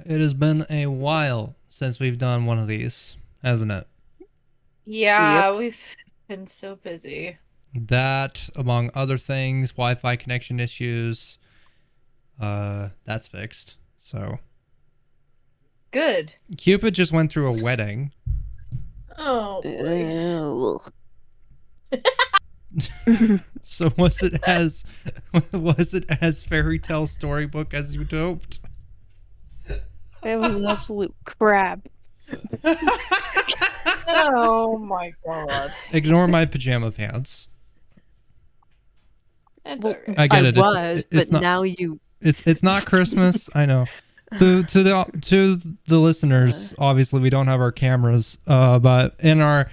It has been a while since we've done one of these, hasn't it? Yeah, Yep. we've been so busy. That, among other things, Wi-Fi connection issues, that's fixed. So Good. Cupid just went through a wedding. Oh boy. Ugh. So was it as fairy tale storybook as you'd hoped? It was an absolute crap. Oh my god. Ignore my pajama pants. That's Well, alright. I I get it. was, but It's not now you. it's not Christmas. I know. To the listeners, obviously we don't have our cameras, but in our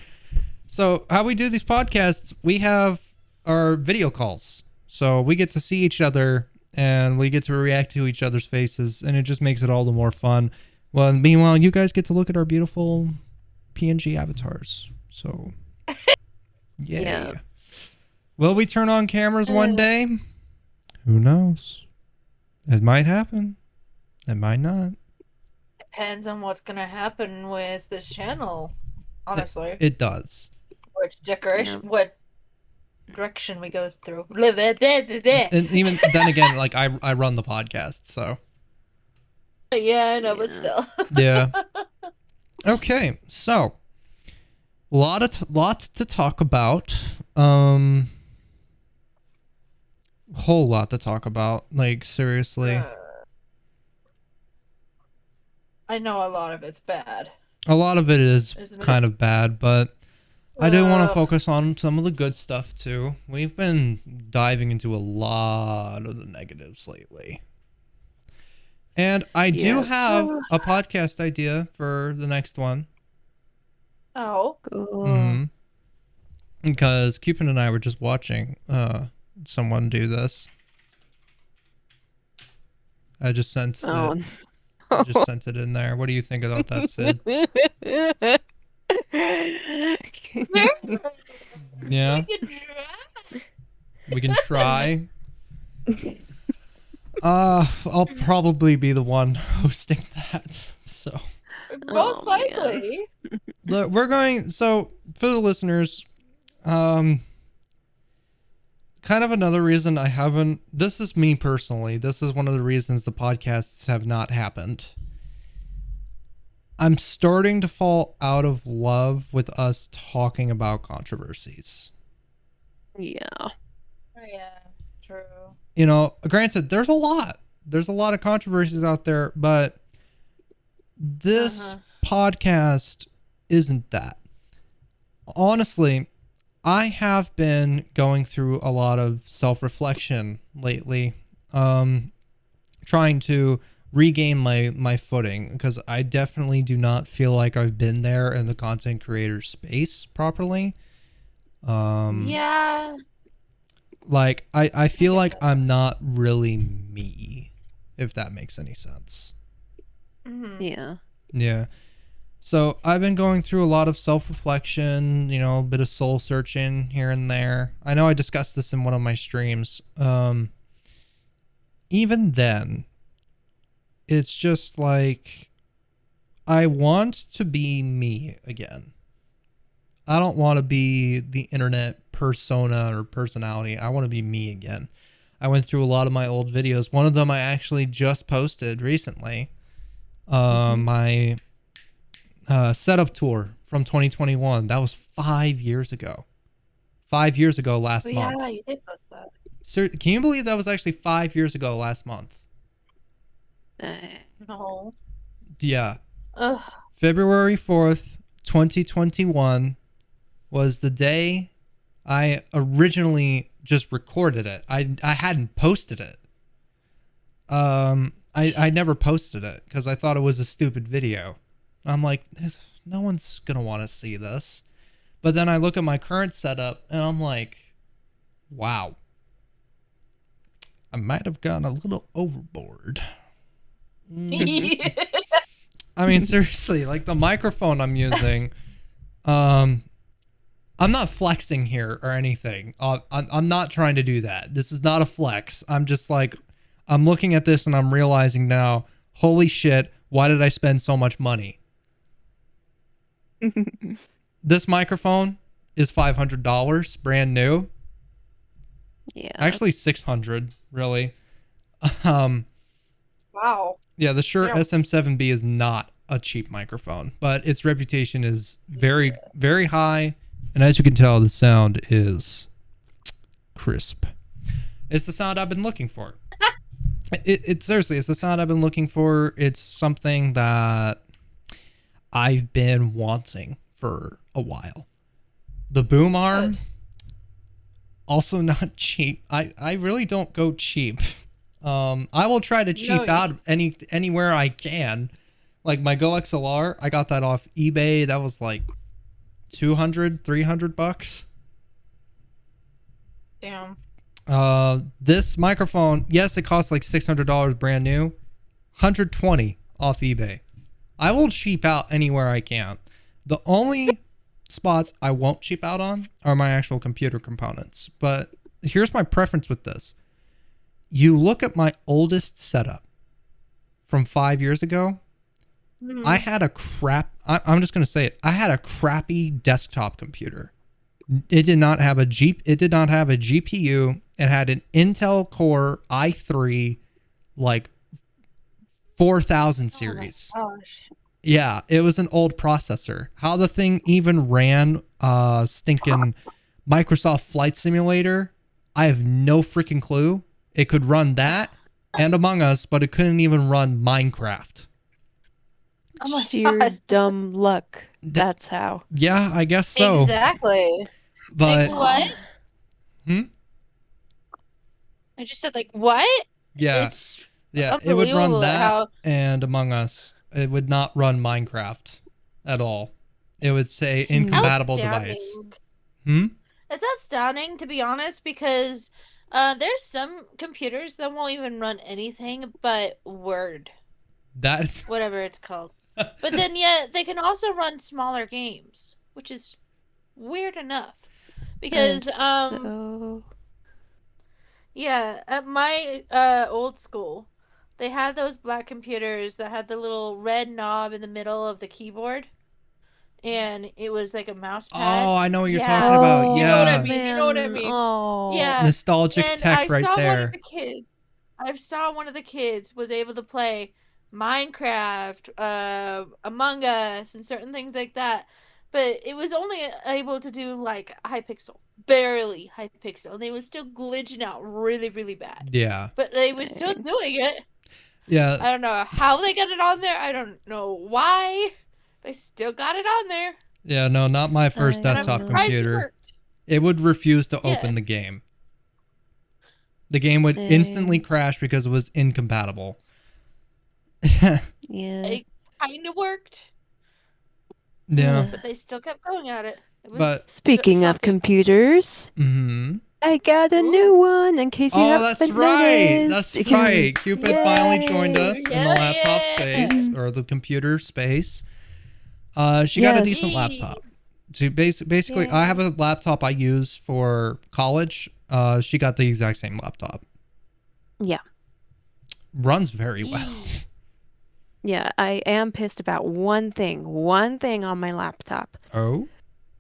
so how we do these podcasts, we have our video calls, so we get to see each other and we get to react to each other's faces, and it just makes it all the more fun. Well, meanwhile, you guys get to look at our beautiful PNG avatars. So, yay! Yeah. Will we turn on cameras one day? Who knows? It might happen. It might not. Depends on what's gonna happen with this channel, honestly. It does. Which decoration, Yeah. what direction we go through. Blah, blah, blah, blah, blah. And even then again, like I run the podcast, so Yeah, I know, but Yeah. still. yeah. Okay, so lots to talk about. Whole lot to talk about. Like seriously, I know a lot of it's bad, a lot of it is isn't kind it? of bad, but I do want to Ugh. focus on some of the good stuff too. We've been diving into a lot of the negatives lately. And I do Yeah. have a podcast idea for the next one. Oh. Mm-hmm. Because Cupid and I were just watching someone do this. I just sent Oh. it. I just sent it in there. What do you think about that, Sid? Yeah, we can try. I'll probably be the one hosting that. So Most Oh, man. likely. look, we're going. So for the listeners, kind of another reason I haven't. This is me personally. This is one of the reasons the podcasts have not happened. I'm starting to fall out of love with us talking about controversies. Yeah. Oh, yeah, true. You know, granted, there's a lot. There's a lot of controversies out there, but this podcast isn't that. Honestly, I have been going through a lot of self-reflection lately, trying to regain my footing, because I definitely do not feel like I've been there in the content creator space properly. Yeah. Like I feel like I'm not really me, if that makes any sense. Yeah. Yeah. So I've been going through a lot of self-reflection, you know, a bit of soul searching here and there. I know I discussed this in one of my streams. Even then, it's just like I want to be me again. I don't want to be the internet persona or personality. I want to be me again. I went through a lot of my old videos. One of them I actually just posted recently. My setup tour from 2021. That was 5 years ago. 5 years ago last But month. yeah, you did post that. Sir, can you believe that was actually 5 years ago last month? No. Yeah. Ugh. February 4th, 2021 was the day I originally just recorded it. I hadn't posted it. I never posted it because I thought it was a stupid video. I'm like, no one's gonna want to see this. But then I look at my current setup and I'm like, wow, I might have gone a little overboard. I mean, seriously, like the microphone I'm using, I'm not flexing here or anything. I'm not trying to do that. This is not a flex. I'm just like, I'm looking at this and I'm realizing now, holy shit, Why did I spend so much money? This microphone is $500, brand new. Yeah. Actually, $600, really. Um, Wow. yeah, the Shure Yeah. SM7B is not a cheap microphone, but its reputation is very, very high. And as you can tell, the sound is crisp. It's the sound I've been looking for. It seriously, it's the sound I've been looking for. It's something that I've been wanting for a while. The boom arm, Good. also not cheap. I really don't go cheap. I will try to cheap No, out anywhere I can. Like my Go XLR, I got that off eBay. That was like $200-$300. Damn. This microphone, yes, it costs like $600 brand new, $120 off eBay. I will cheap out anywhere I can. The only spots I won't cheap out on are my actual computer components. But here's my preference with this. You look at my oldest setup from 5 years ago. Mhm. I had a I'm just going to say it. I had a crappy desktop computer. It did not have a GPU. It had an Intel Core i3 like 4000 series. Oh my gosh. Yeah, it was an old processor. How the thing even ran stinking Microsoft Flight Simulator, I have no freaking clue. It could run that and Among Us, but it couldn't even run Minecraft. Oh my Sheer God. dumb luck. That's how. Yeah, I guess so. Exactly. But Like what? Hmm? I just said like what? yeah, It's yeah, it would run unbelievable that how- and Among Us. It would not run Minecraft at all. It would say It's incompatible outstanding. device. Hmm? It's astounding to be honest because there's some computers that won't even run anything but Word, That's whatever it's called. But then yet they can also run smaller games, which is weird enough. Because So... yeah, at my old school, they had those black computers that had the little red knob in the middle of the keyboard, and it was like a mouse pad. Oh, I know what you're Yeah. talking about. Oh, You know what I Yeah. mean? You know what I mean? Oh. Yeah. Nostalgic And tech I right saw one there. of the kids. I saw one of the kids was able to play Minecraft, Among Us, and certain things like that. But it was only able to do like Hypixel, barely Hypixel, and they was still glitching out really, really bad. Yeah. But they were still Dang. doing it. Yeah. I don't know how they got it on there. I don't know why. They still got it on there. Yeah, no, not my first And I'm desktop Surprised it computer. worked. It would refuse to Yeah. open the game. The game would instantly crash because it was incompatible. Yeah. It kind of worked, Yeah. but they still kept going at it. It was But- Speaking of shocking. computers, Mm-hmm. I got a new one in case you Oh, haven't that's right. noticed. That's right. Cupid finally joined us in the Yay. laptop space or the computer space. She got a Yes. decent laptop. She basically, I have a laptop I use for college. She got the exact same laptop. Yeah. Runs very well. Yeah, I am pissed about one thing on my laptop. Oh?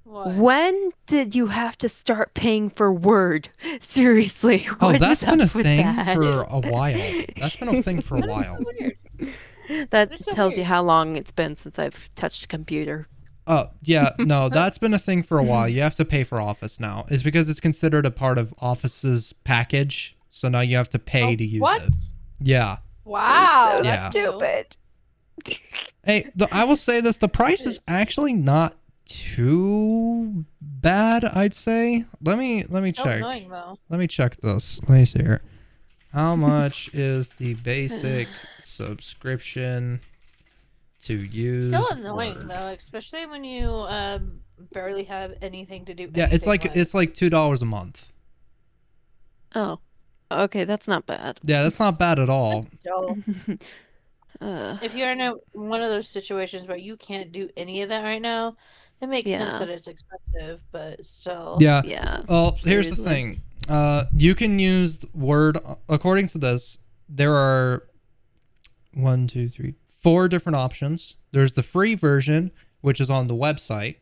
What? When did you have to start paying for Word? Seriously. Oh, what that's is been a up with thing that? for a while. That's been a thing for a That is so while. weird. That That's so tells you weird. how long it's been since I've touched a computer. Oh, yeah. No, that's been a thing for a while. You have to pay for Office now. It's because it's considered a part of Office's package. So now you have to pay to use what? it. Yeah. Wow. So that's new. stupid. Hey, I will say this. The price is actually not too bad, I'd say. Let me So check. annoying though. Let me check this. Let me see here. How much is the basic subscription to use? Still annoying Word? though, especially when you barely have anything to do. Yeah, it's anything like with. $2 a month. Oh, okay, that's not bad. Yeah, that's not bad at all. Still, Uh, if you're in one of those situations where you can't do any of that right now, it makes sense Yeah. that it's expensive, but still. Yeah. yeah. Well, here's the Seriously. thing. You can use Word according to this. There are 4 different options. There's the free version, which is on the website.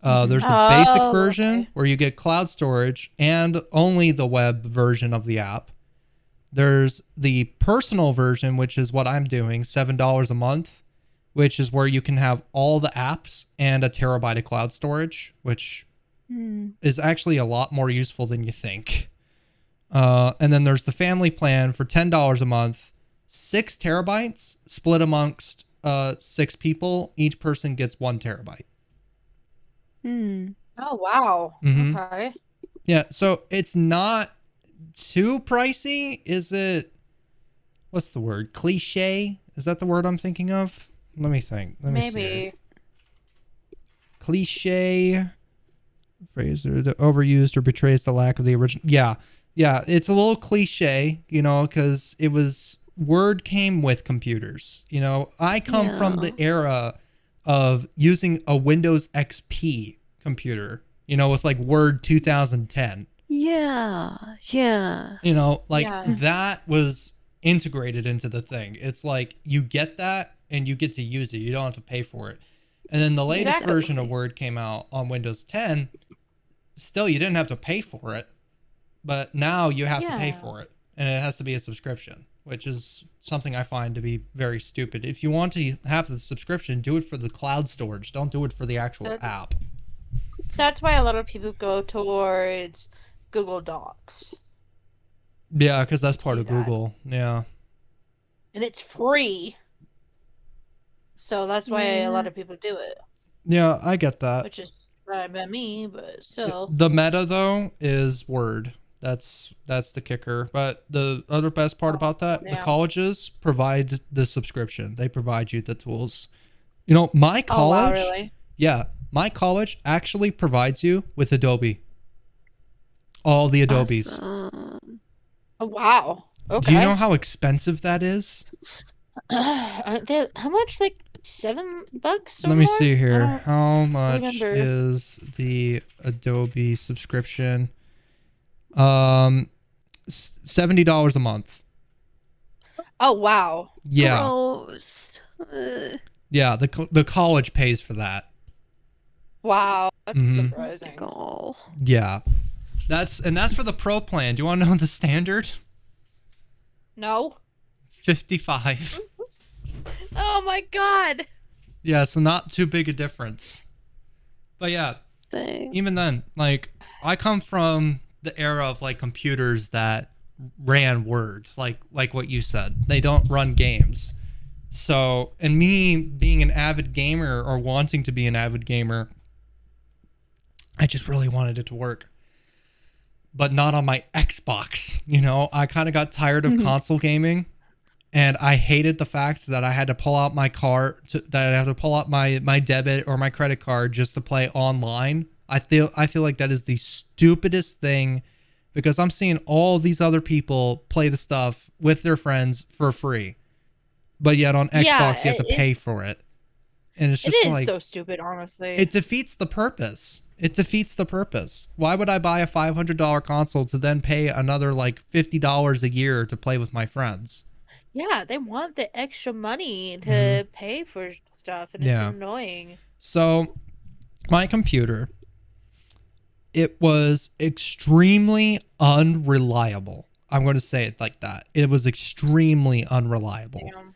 There's the basic version okay. where you get cloud storage and only the web version of the app. There's the personal version, which is what I'm doing, $7 a month, which is where you can have all the apps and a terabyte of cloud storage, which is actually a lot more useful than you think. And then there's the family plan for $10 a month, 6 terabytes split amongst 6 people. Each person gets 1 terabyte. Oh, wow. Mhm. Okay. Yeah, so it's not too pricey. Is it, what's the word? Cliche? Is that the word I'm thinking of? Let me think. Let me see. Maybe. Cliche phrase or overused or betrays the lack of the original. Yeah. Yeah, it's a little cliche, you know, because it was, Word came with computers. You know, I come from the era of using a Windows XP computer, you know, with like Word 2010. Yeah. You know, like Yeah. that was integrated into the thing. It's like you get that and you get to use it. You don't have to pay for it. And then the latest Exactly. version of Word came out on Windows 10. Still, you didn't have to pay for it, but now you have to pay Yeah. for it, and it has to be a subscription, which is something I find to be very stupid. If you want to have the subscription, do it for the cloud storage. Don't do it for the actual That- app. That's why a lot of people go towards Google Docs. Yeah, because that's part Do of that. Google. Yeah. And it's free. So that's why a lot Yeah. of people do it. Yeah, I get that. Which is fine by me, but still. The meta though is Word. That's the kicker. But the other best part about that, the yeah. colleges provide the subscription. They provide you the tools. You know, my Oh, wow, college, really? yeah, my college actually provides you with Adobe. All the Adobes. Awesome. Oh, wow. Okay. Do you know how expensive that is? How much? Like $7? Or Let me more? see I here. don't How much remember. is the Adobe subscription? $70 a month. Oh, wow. Yeah. Gross. Yeah, the college pays for that. Wow. That's Mhm. surprising. Oh. Yeah. That's for the pro plan. Do you want to know the standard? No? 55. Oh my god. Yeah, so not too big a difference. But yeah, Dang. even then, like, I come from the era of like computers that ran Word, like what you said. They don't run games. So, and me being an avid gamer or wanting to be an avid gamer, I just really wanted it to work. But not on my Xbox, you know? I kind of got tired of console gaming, and I hated the fact that I had to pull out my card, that I have to pull out my debit or my credit card just to play online. I feel like that is the stupidest thing, because I'm seeing all these other people play the stuff with their friends for free. But yet on Xbox Yeah, you have to pay for it. And it's It just is like, so stupid, honestly. it defeats the purpose. It defeats the purpose. Why would I buy a $500 console to then pay another like $50 a year to play with my friends? Yeah, they want the extra money to pay for stuff, and Yeah. it's annoying. So, my computer, it was extremely unreliable. I'm going to say it like that. It was extremely unreliable. Damn.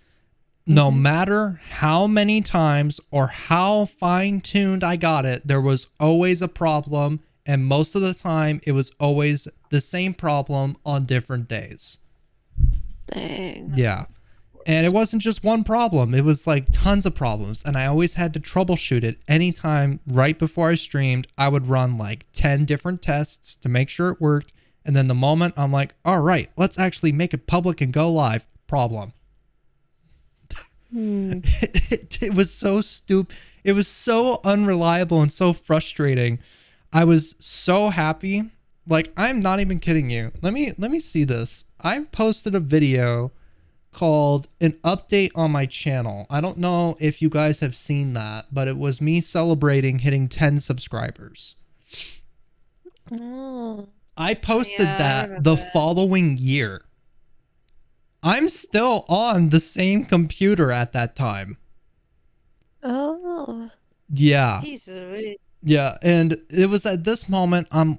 No matter how many times or how fine-tuned I got it, there was always a problem, and most of the time it was always the same problem on different days. Dang. Yeah. And it wasn't just one problem. It was like tons of problems. And I always had to troubleshoot it anytime right before I streamed. I would run like 10 different tests to make sure it worked. And then the moment I'm like, all right, let's actually make it public and go live. Problem. It was so stupid. It was so unreliable and so frustrating. I was so happy. Like, I'm not even kidding you. Let me see this. I posted a video called An Update on My Channel. I don't know if you guys have seen that, but it was me celebrating hitting 10 subscribers. Oh. I posted Yeah, I that remember the that. following year. I'm still on the same computer at that time. Oh. Yeah. Jesus. Yeah, and it was at this moment I'm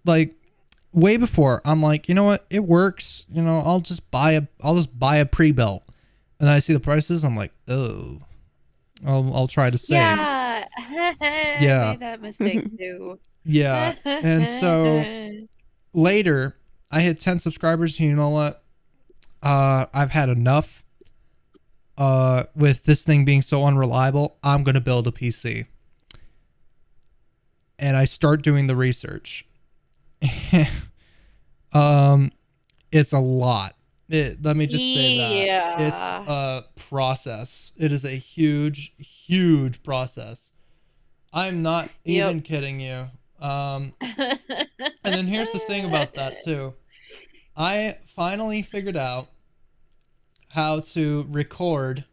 like way before I'm like, you know what, it works. You know, I'll just buy a pre-built, and I see the prices. I'm like, oh, I'll try to save. Yeah. I Yeah. made that mistake too. Yeah, and so later I hit 10 subscribers. And you know what? I've had enough. With this thing being so unreliable, I'm gonna build a PC. And I start doing the research. It's a lot. Let me just say that. It's a process. It is a huge, huge process. I'm not even kidding you. And then here's the thing about that too. I finally figured out how to record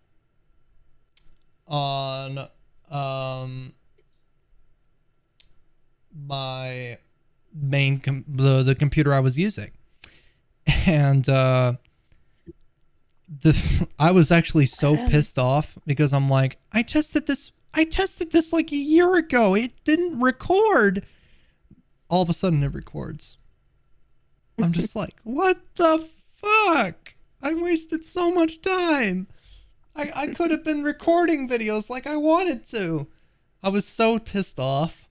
on my main the computer I was using, and I was actually so pissed off because I'm like, I tested this like a year ago. It didn't record. All of a sudden it records. I'm just like, what the fuck? I wasted so much time. I could have been recording videos like I wanted to. I was so pissed off.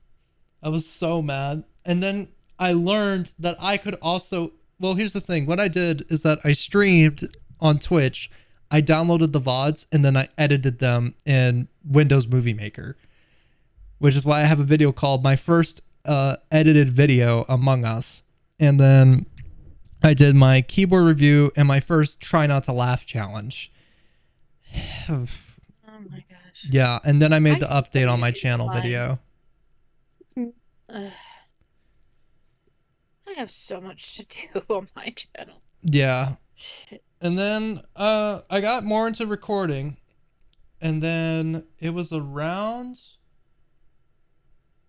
I was so mad. And then I learned that I could also, well, here's the thing. What I did is that I streamed on Twitch. I downloaded the VODs and then I edited them in Windows Movie Maker, which is why I have a video called my first edited video Among Us. And then I did my keyboard review and my first try not to laugh challenge. Oh my gosh. Yeah, and then I made the I update on my still channel need video. I have so much to do on my channel. Yeah. Shit. And then I got more into recording, and then it was around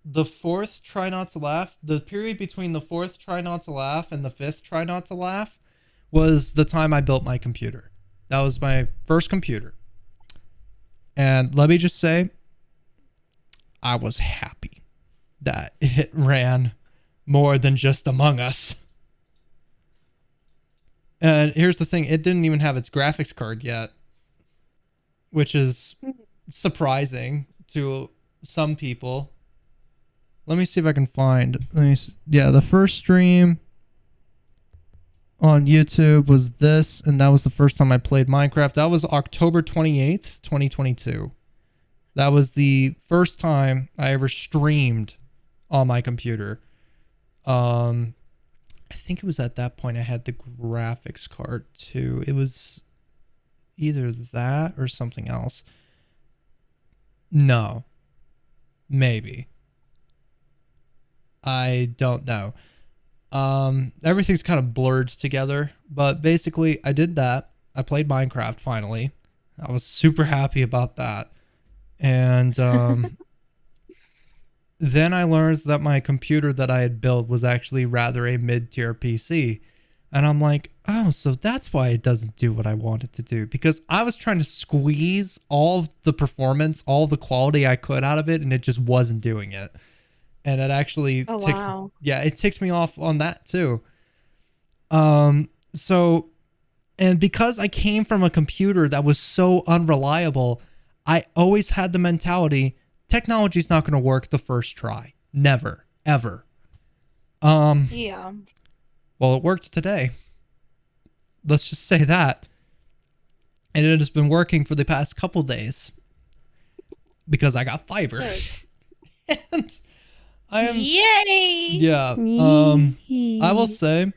the fourth try not to laugh. The period between the fourth try not to laugh and the fifth try not to laugh was the time I built my computer. That was my first computer. And let me just say, I was happy that it ran more than just Among Us. And here's the thing, it didn't even have its graphics card yet, which is surprising to some people. Let me see if I can find. Yeah, the first stream on YouTube was this, and that was the first time I played Minecraft. That was October 28th, 2022. That was the first time I ever streamed on my computer. I think it was at that point I had the graphics card too. It was either that or something else. No. Maybe. I don't know. Everything's kind of blurred together, but basically I did that. I played Minecraft finally. I was super happy about that. And then I learned that my computer that I had built was actually rather a mid-tier PC. And I'm like, oh, so that's why it doesn't do what I want it to do. Because I was trying to squeeze all of the performance, all the quality I could out of it, and it just wasn't doing it. And it actually it ticked me off on that too. So, and because I came from a computer that was so unreliable, I always had the mentality, technology's not going to work the first try. Never, ever. Yeah. Well, it worked today. Let's just say that. And it has been working for the past couple days because I got fiber. And I am Yay! Yeah. I will say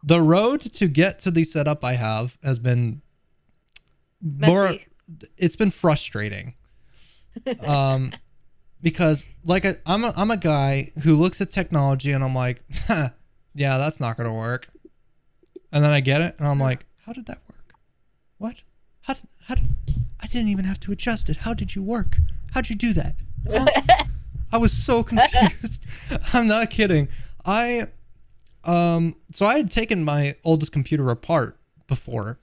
the road to get to the setup I have has been Messy. It's been frustrating. Because like I'm a guy who looks at technology and I'm like, huh, yeah, that's not gonna work. And then I get it and I'm like, how did that work? What? How I didn't even have to adjust it. How did you work? How'd you do that? Huh? I was so confused. I'm not kidding. So I had taken my oldest computer apart before,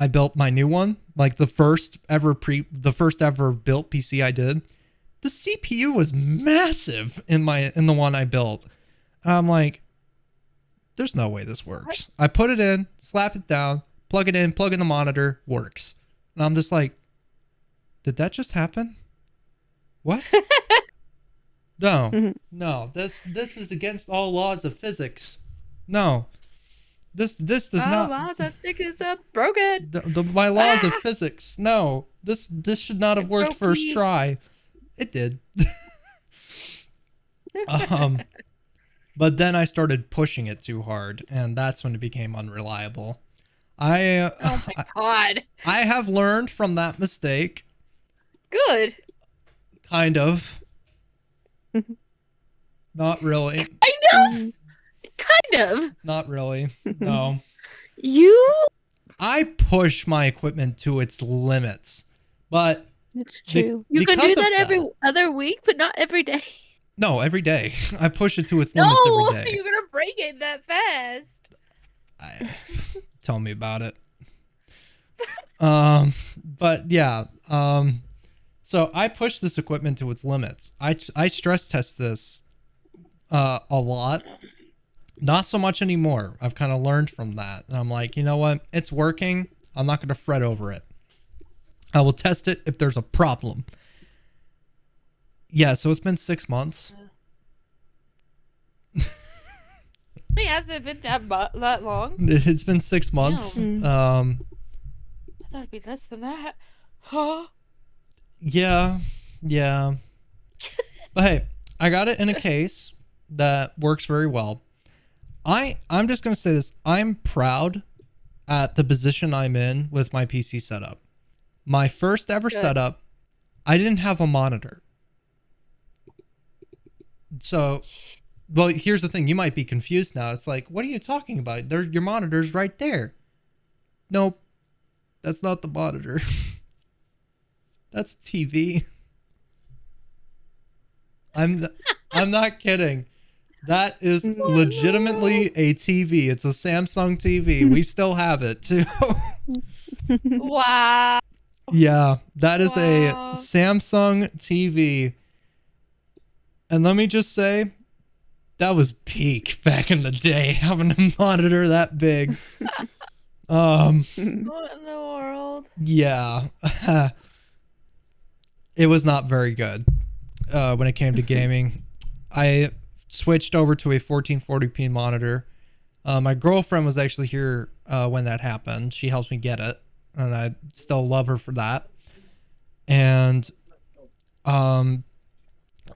I built my new one, like the first ever built PC I did. The CPU was massive in the one I built. And I'm like, there's no way this works. I put it in, slap it down, plug it in, plug in the monitor, works. And I'm just like, did that just happen? What? No. This is against all laws of physics. No. This does not. Laws I think is broken. My laws of physics. No. This should not have worked first try. It did. But then I started pushing it too hard, and that's when it became unreliable. Oh my god. I have learned from that mistake. Good. Kind of. Not really. Kind of. Not really. No. I push my equipment to its limits, but It's true. You can because do of that every other week, but not every day. No, every day. I push it to its limits every day. You're gonna break it that fast. Tell me about it. But yeah. So I push this equipment to its limits. I stress test this a lot. Not so much anymore. I've kind of learned from that. And I'm like, you know what? It's working. I'm not going to fret over it. I will test it if there's a problem. Yeah, so it's been 6 months. It hasn't been that long. It's been 6 months. I thought it'd be less than that. Huh? Yeah. But hey, I got it in a case that works very well. I'm just going to say this. I'm proud at the position I'm in with my PC setup. My first ever setup, I didn't have a monitor. So, well, here's the thing. You might be confused now. It's like, what are you talking about? Your monitor's right there. Nope. That's not the monitor. That's TV. I'm not kidding. That is legitimately a TV. It's a Samsung TV. We still have it too. Wow. Yeah, that is a Samsung TV. And let me just say, that was peak back in the day, having a monitor that big. What in the world? Yeah. It was not very good when it came to gaming. I switched over to a 1440p monitor. My girlfriend was actually here when that happened. She helps me get it, and I still love her for that. And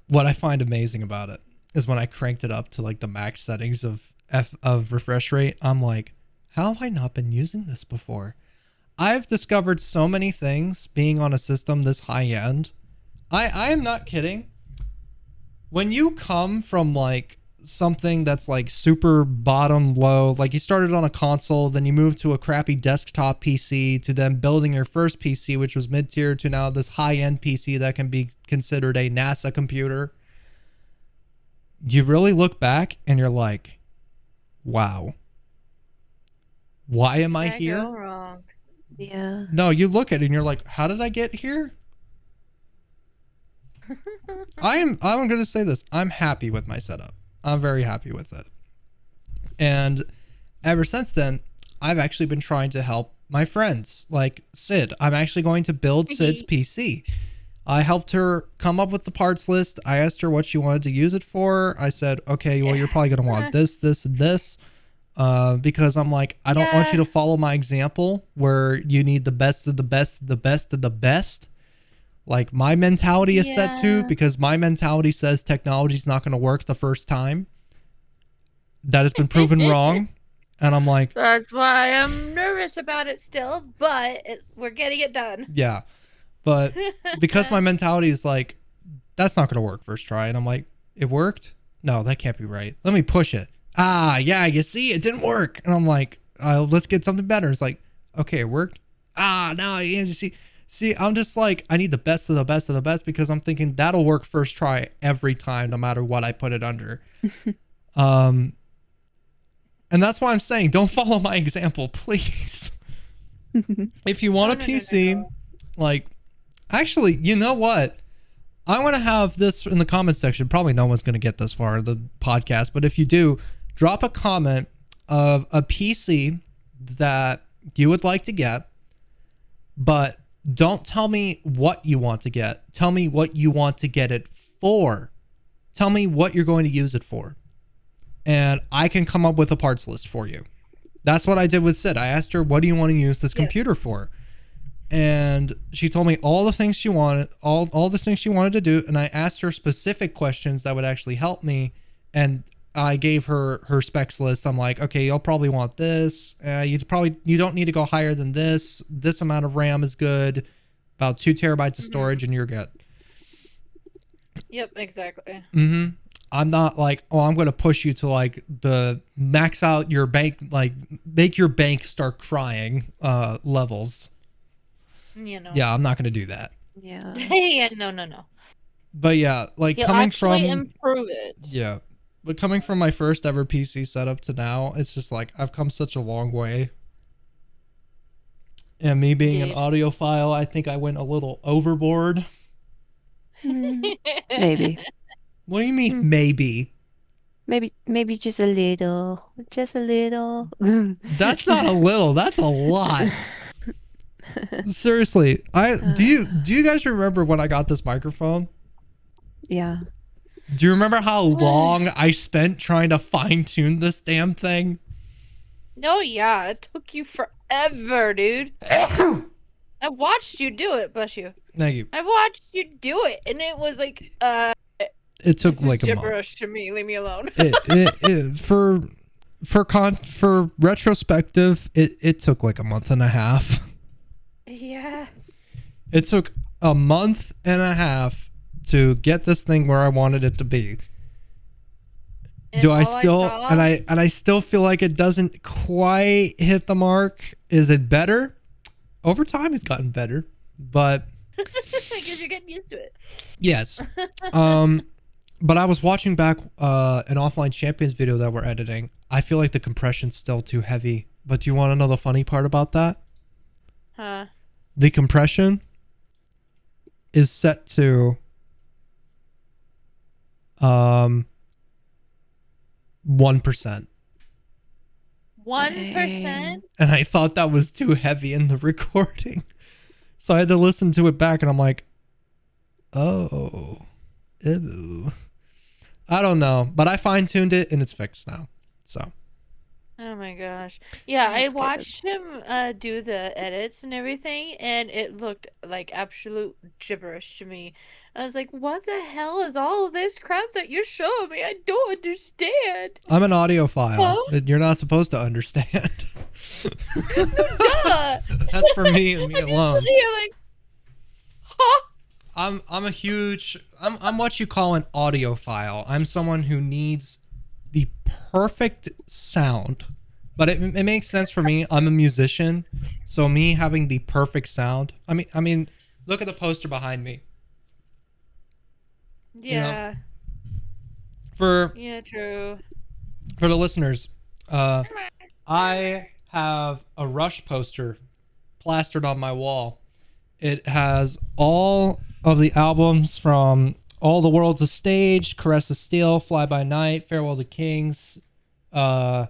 what I find amazing about it is when I cranked it up to like the max settings of refresh rate, I'm like, how have I not been using this before? I've discovered so many things being on a system this high end. I am not kidding. When you come from like something that's like super bottom low, like you started on a console, then you moved to a crappy desktop PC, to then building your first PC, which was mid-tier, to now this high-end PC that can be considered a NASA computer. You really look back and you're like, wow. Why am I here? Go wrong? Yeah. No, you look at it and you're like, how did I get here? I'm going to say this. I'm happy with my setup. I'm very happy with it. And ever since then, I've actually been trying to help my friends, like Sid. I'm actually going to build Sid's PC. I helped her come up with the parts list. I asked her what she wanted to use it for. I said, okay, well, you're probably going to want this, this, and this. Because I'm like, I don't want you to follow my example where you need the best of the best of the best of the best. Like my mentality is set to, because my mentality says technology is not going to work the first time. That has been proven wrong. And I'm like, that's why I'm nervous about it still, but we're getting it done. Yeah. But because my mentality is like, that's not going to work first try. And I'm like, it worked? No, that can't be right. Let me push it. Yeah, you see, it didn't work. And I'm like, let's get something better. It's like, okay, it worked. No, you see. See, I'm just like, I need the best of the best of the best, because I'm thinking that'll work first try every time, no matter what I put it under. And that's why I'm saying, don't follow my example, please. If you want a PC, like, actually, you know what? I want to have this in the comment section. Probably no one's going to get this far in the podcast, but if you do, drop a comment of a PC that you would like to get, but don't tell me what you want to get. Tell me what you want to get it for. Tell me what you're going to use it for. And I can come up with a parts list for you. That's what I did with Sid. I asked her, what do you want to use this computer for? And she told me all the things she wanted, all the things she wanted to do. And I asked her specific questions that would actually help me. And I gave her specs list. I'm like, okay, you'll probably want this. You don't need to go higher than this. This amount of RAM is good. About 2 terabytes of storage, and you're good. Yep, exactly. I'm not like, oh, I'm going to push you to like the max out your bank, like make your bank start crying levels. You know. Yeah, I'm not going to do that. Yeah. Hey, no. But yeah, like He'll coming actually from improve it. yeah, but coming from my first ever PC setup to now, it's just like I've come such a long way. And me being an audiophile, I think I went a little overboard. Maybe. What do you mean, maybe? Maybe just a little. Just a little. That's not a little. That's a lot. Seriously, do you guys remember when I got this microphone? Yeah. Do you remember how long I spent trying to fine tune this damn thing? No, yeah, it took you forever, dude. I watched you do it, bless you. Thank you. I watched you do it, and it was like, It took this is like a month. gibberish to me. Leave me alone. For retrospective, it took like a month and a half. Yeah. It took a month and a half to get this thing where I wanted it to be. And Do I all still saw- and I still feel like it doesn't quite hit the mark. Is it better? Over time it's gotten better, but because you're getting used to it. yes. But I was watching back an Offline Champions video that we're editing. I feel like the compression's still too heavy. But do you want to know the funny part about that? Huh. The compression is set to 1%. 1%. And I thought that was too heavy in the recording. So I had to listen to it back and I'm like, oh, ew. I don't know, but I fine-tuned it and it's fixed now. So. Oh my gosh. Yeah, That's I good. watched him do the edits and everything, and it looked like absolute gibberish to me. I was like, what the hell is all of this crap that you're showing me? I don't understand. I'm an audiophile. Huh? You're not supposed to understand. Duh. That's for me and me alone. You're like, huh? I'm what you call an audiophile. I'm someone who needs the perfect sound. But it makes sense for me. I'm a musician, so me having the perfect sound. I mean, look at the poster behind me. Yeah. Yeah, True. For the listeners, I have a Rush poster plastered on my wall. It has all of the albums from All the World's a Stage, Caress of Steel, Fly By Night, Farewell to Kings, Hold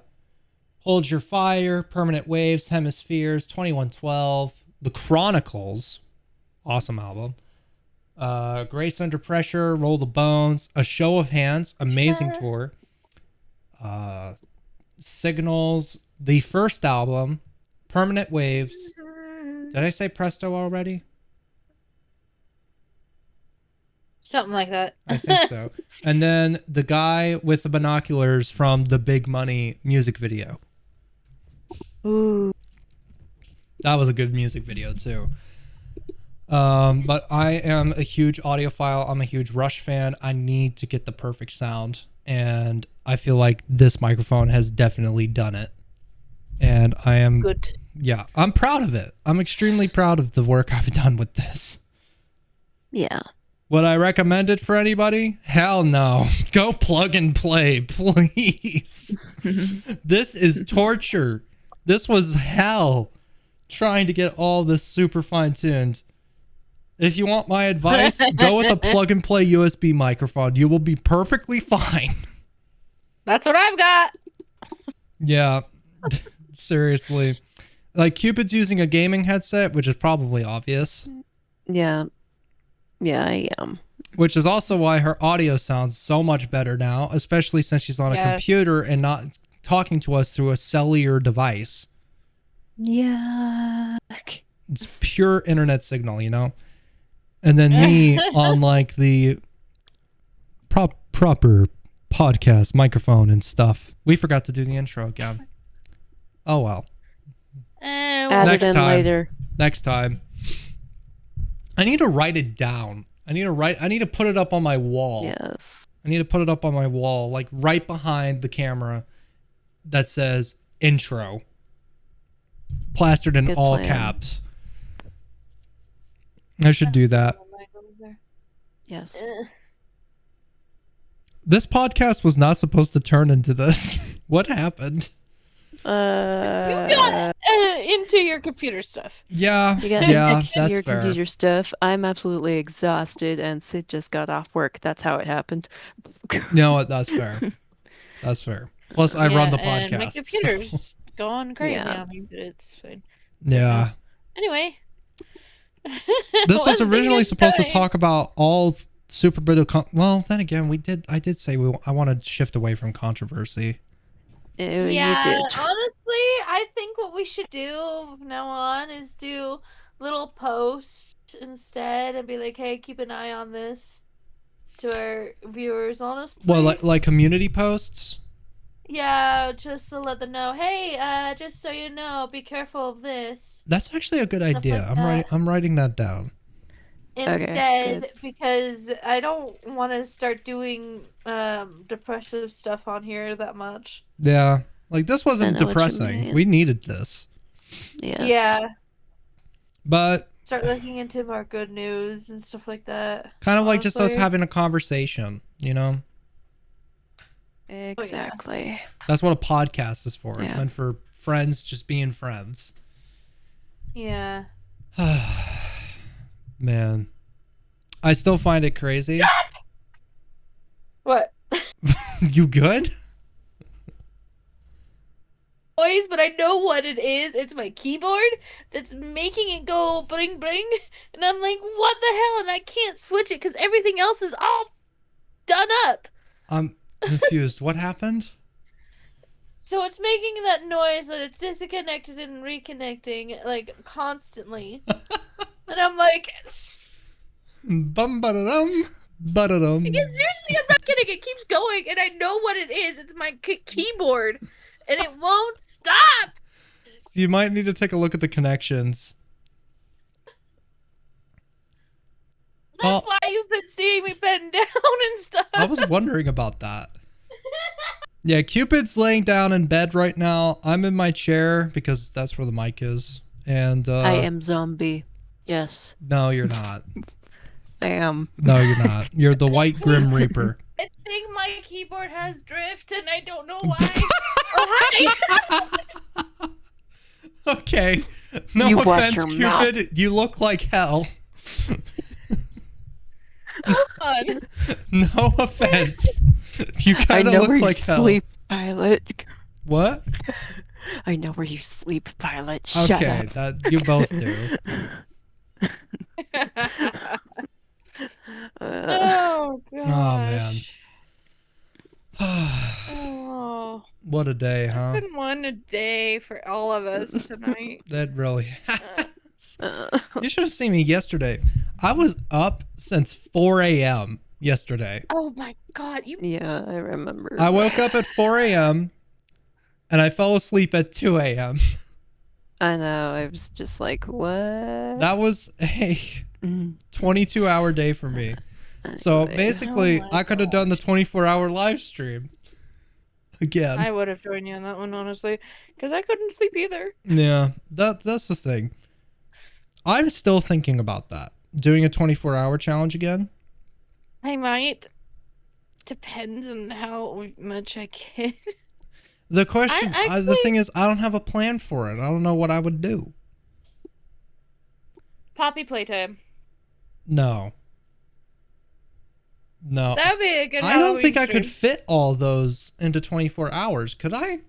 Your Fire, Permanent Waves, Hemispheres, 2112, The Chronicles, awesome album, Grace Under Pressure, Roll the Bones, A Show of Hands, amazing tour, Signals, the first album, Permanent Waves. Did I say Presto already? Something like that. I think so. And then the guy with the binoculars from the Big Money music video. Ooh. That was a good music video too. But I am a huge audiophile. I'm a huge Rush fan. I need to get the perfect sound. And I feel like this microphone has definitely done it. And I am Good. Yeah, I'm proud of it. I'm extremely proud of the work I've done with this. Yeah. Would I recommend it for anybody? Hell no. Go plug and play, please. This is torture. This was hell. trying to get all this super fine tuned. If you want my advice, go with a plug and play USB microphone. You will be perfectly fine. That's what I've got. Yeah, seriously. Like Cupid's using a gaming headset, which is probably obvious. Yeah. Yeah, I am. Which is also why her audio sounds so much better now, especially since she's on a Yes. computer and not talking to us through a cellular device. Yeah. It's pure internet signal, you know? And then me on like the proper podcast microphone and stuff. We forgot to do the intro again. Oh well. Add Next it in time. later. Next time. I need to write it down. I need to put it up on my wall. Yes. I need to put it up on my wall, like right behind the camera that says intro. Plastered in Good all plan. caps. I should do that. Yes. This podcast was not supposed to turn into this. What happened? You got into your computer stuff. Yeah, You got yeah, into that's your fair. computer stuff. I'm absolutely exhausted, and Sid just got off work. That's how it happened. No, that's fair. That's fair. Plus, I run the And my podcast. so- computer's going crazy Yeah. on me, but it's fine. Yeah. Anyway. This was One thing originally at a supposed to time. talk about all Super Bit. Well, then again, I did say I want to shift away from controversy. You Yeah, did. honestly, I think what we should do from now on is do little posts instead and be like, hey, keep an eye on this to our viewers, honestly. Well, like community posts. Yeah, just to let them know, hey, just so you know, be careful of this. That's actually a good Stuff idea. like I'm writing that down. Instead, good. because I don't want to start doing depressive stuff on here that much. Yeah. Like this wasn't know what you depressing. mean. We needed this. Yes. Yeah, But start looking into more good news and stuff like that. kind of like just us honestly. having a conversation, you know? Exactly. That's what a podcast is for. It's Yeah. meant for friends just being friends. Yeah. Man. I still find it crazy. What? You good? Noise, but I know what it is. It's my keyboard that's making it go bling bling, and I'm like, what the hell? And I can't switch it because everything else is all done up. I'm confused. What happened? So it's making that noise that it's disconnected and reconnecting like constantly. And I'm like, Bum ba-da-dum. Ba-da-dum. because seriously, I'm not kidding. It keeps going, and I know what it is. It's my keyboard, and it won't stop. You might need to take a look at the connections. That's Well- why you've been seeing me bend down and stuff. I was wondering about that. Yeah, Cupid's laying down in bed right now. I'm in my chair because that's where the mic is. And I am zombie. Yes, No, you're not. I am. No, you're not. You're the White Grim Reaper. I think my keyboard has drift, and I don't know why. Oh, hi. Okay. No You watch offense, your mouth. Cupid. You look like hell. On. No offense. You I kind of know look where you like hell. sleep, Pilot. What? I know where you sleep, Pilot. Shut Okay, up. that you both do. Oh gosh. Oh man. Oh, What a day, huh? it's been one a day for all of us tonight. That really has. Uh, You should have seen me yesterday. I was up since 4 a.m. yesterday. Oh my god, you yeah, I remember. I woke up at 4 a.m. and I fell asleep at 2 a.m. I know. I was just like, what? That was a Mm. 22-hour day for me. So Anyway. basically, Oh my I could have done the 24-hour live stream again. I would have joined you on that one, honestly, because I couldn't sleep either. Yeah, that's the thing. I'm still thinking about that. Doing a 24-hour challenge again. I might. Depends on how much I can. The question, I the thing is, I don't have a plan for it. I don't know what I would do. Poppy playtime. No. No. That would be a good I don't Halloween think I could stream. fit all those into 24 hours. Could I?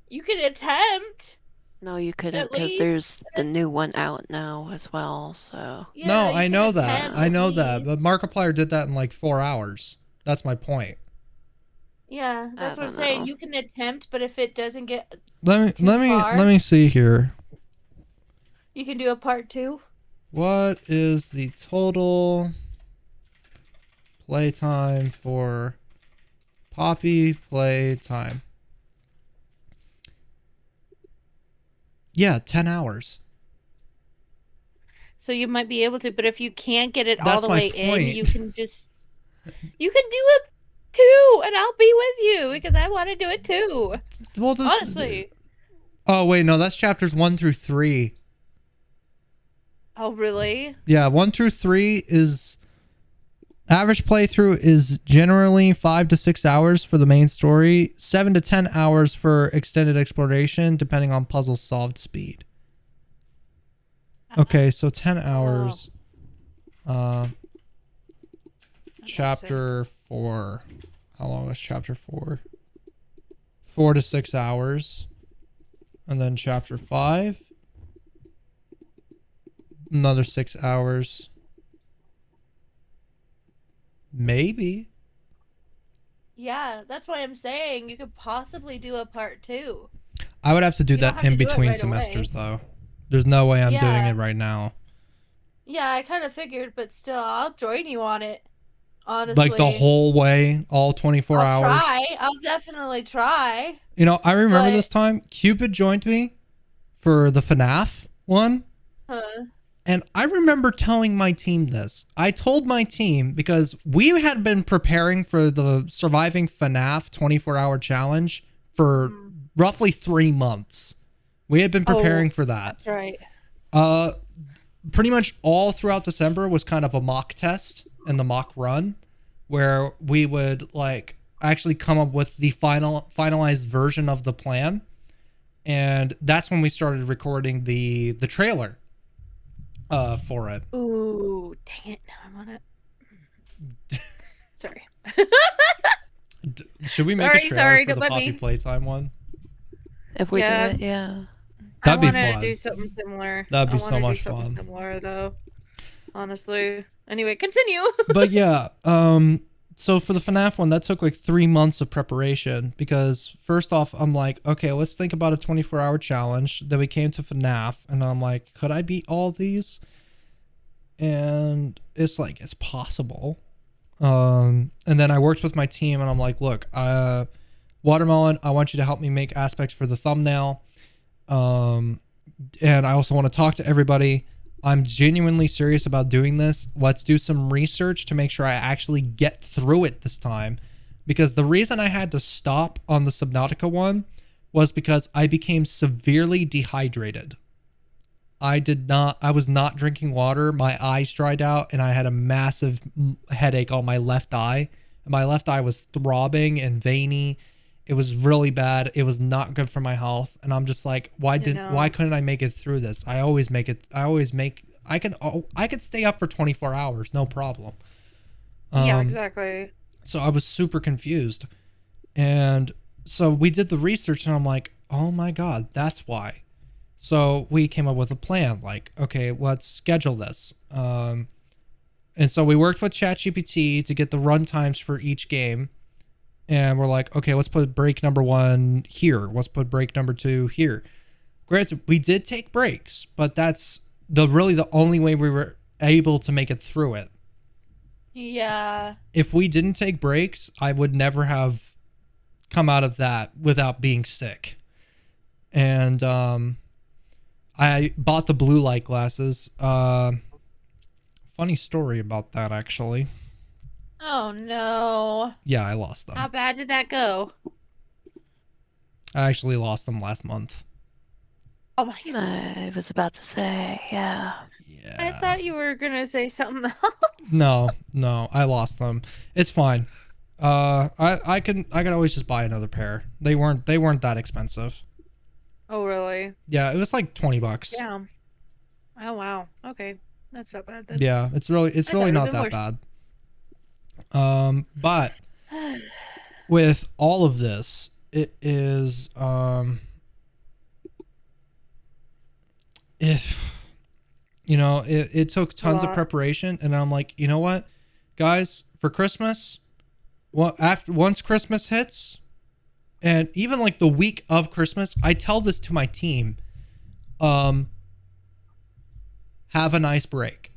You could attempt. No, you couldn't, At because least. there's the new one out now as well. So Yeah, No, you I could know that. attempt I at know that. But least. Markiplier did that in like 4 hours. That's my point. Yeah, I that's what I'm don't saying. know. You can attempt, but if it doesn't get Let too me far, see here. you can do a part 2. What is the total playtime for Poppy playtime? Yeah, 10 hours. So you might be able to, but if you can't get it all That's the my way in, point. you can do it too, and I'll be with you because I want to do it too. Well, this Honestly. Oh, wait, no, that's chapters 1 through 3. Oh, really? Yeah, 1 through 3 is average playthrough is generally 5 to 6 hours for the main story, 7 to 10 hours for extended exploration, depending on puzzle solved speed. Okay, so 10 hours. That makes Chapter sense. 4. How long is chapter 4? 4 to 6 hours. And then chapter 5. Another 6 hours. Maybe. Yeah, that's why I'm saying you could possibly do a part 2. I would have to do You don't that have in to do it between right semesters, away. though. There's no way I'm doing Yeah. it right now. Yeah, I kind of figured, but still, I'll join you on it. Honestly. Like the whole way, all 24 I'll hours. try. I'll definitely try. You know, I remember But- this time, Cupid joined me for the FNAF one. Huh. And I remember telling my team this. I told my team because we had been preparing for the Surviving FNAF 24-hour challenge for roughly 3 months. We had been preparing for that. That's right. Pretty much all throughout December was kind of a mock test and the mock run where we would like actually come up with the finalized version of the plan. And that's when we started recording the trailer for it. Ooh, dang it. Now I want to. Sorry. Should we make Sorry, a trailer sorry, for don't the let Poppy me. Playtime one? if we Yeah. do it, yeah. That'd be I want to fun. do something similar. That'd be I so wanna do much something fun. Similar though. Honestly. Anyway, continue. But yeah, so for the FNAF one, that took like 3 months of preparation because first off, I'm like, okay, let's think about a 24-hour challenge. Then we came to FNAF, and I'm like, could I beat all these? And it's like, it's possible. And then I worked with my team, and I'm like, look, Watermelon, I want you to help me make aspects for the thumbnail. And I also want to talk to everybody. I'm genuinely serious about doing this. Let's do some research to make sure I actually get through it this time. Because the reason I had to stop on the Subnautica one was because I became severely dehydrated. I was not drinking water. My eyes dried out and I had a massive headache on my left eye. And my left eye was throbbing and veiny. It was really bad. It was not good for my health. And I'm just like, why couldn't I make it through this? I could stay up for 24 hours, no problem. Yeah, exactly. So I was super confused. And so we did the research and I'm like, oh my God, that's why. So we came up with a plan like, okay, let's schedule this. And so we worked with ChatGPT to get the run times for each game. And we're like, okay, let's put break number 1 here. Let's put break number 2 here. Granted, we did take breaks, but that's really the only way we were able to make it through it. Yeah. If we didn't take breaks, I would never have come out of that without being sick. And I bought the blue light glasses. Funny story about that, actually. Oh no. Yeah, I lost them. How bad did that go? I actually lost them last month. Oh my god. I was about to say, yeah. Yeah. I thought you were gonna say something else. No, I lost them. It's fine. I can always just buy another pair. They weren't that expensive. Oh really? Yeah, it was like $20. Yeah. Oh wow. okay. That's not bad then. Yeah, it's really I thought it not would've that been bad. But with all of this, it is if you know, it took tons of lot. preparation, and I'm like, you know what, guys, for Christmas, once Christmas hits, and even like the week of Christmas, I tell this to my team, have a nice break,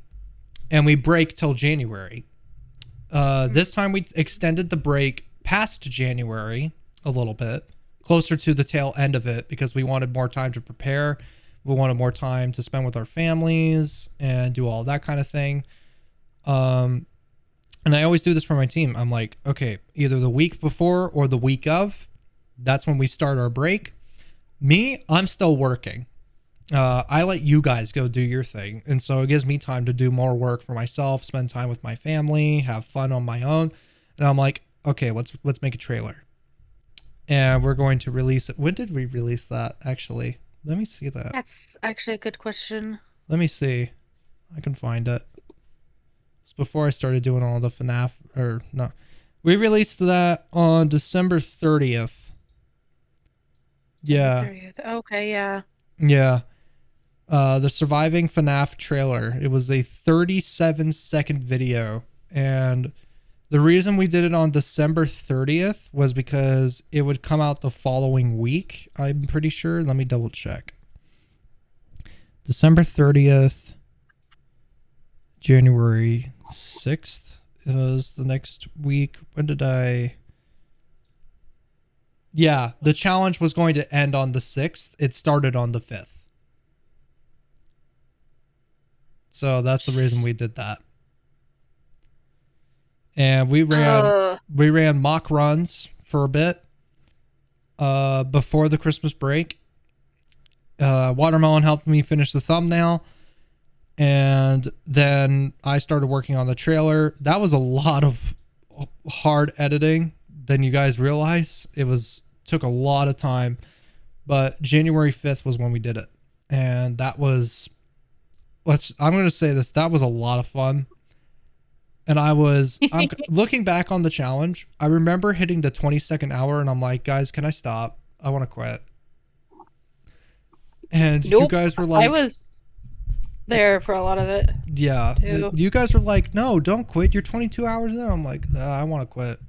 and we break till January. This time we extended the break past January a little bit, closer to the tail end of it, because we wanted more time to prepare. We wanted more time to spend with our families and do all that kind of thing. And I always do this for my team. I'm like, okay, either the week before or the week of, that's when we start our break. Me, I'm still working. I let you guys go do your thing, and so it gives me time to do more work for myself, spend time with my family, have fun on my own. And I'm like, okay, let's make a trailer, and we're going to release it. When did we release that? Actually, let me see that. That's actually a good question. Let me see. I can find it. It's before I started doing all the FNAF, or no, we released that on December 30th. Yeah. 30th. Okay, yeah. Yeah. The Surviving FNAF trailer. It was a 37-second video, and the reason we did it on December 30th was because it would come out the following week, I'm pretty sure. Let me double check. December 30th, January 6th. It was the next week. When did I... Yeah, the challenge was going to end on the 6th. It started on the 5th. So that's the reason we did that. And we ran mock runs for a bit before the Christmas break. Watermelon helped me finish the thumbnail, and then I started working on the trailer. That was a lot of hard editing than you guys realize. Took a lot of time, but January 5th was when we did it, and that was... I'm going to say this. That was a lot of fun. And I'm looking back on the challenge. I remember hitting the 22nd hour, and I'm like, guys, can I stop? I want to quit. And you guys were like... I was there for a lot of it. Yeah. Too. You guys were like, no, don't quit. You're 22 hours in. I'm like, I want to quit.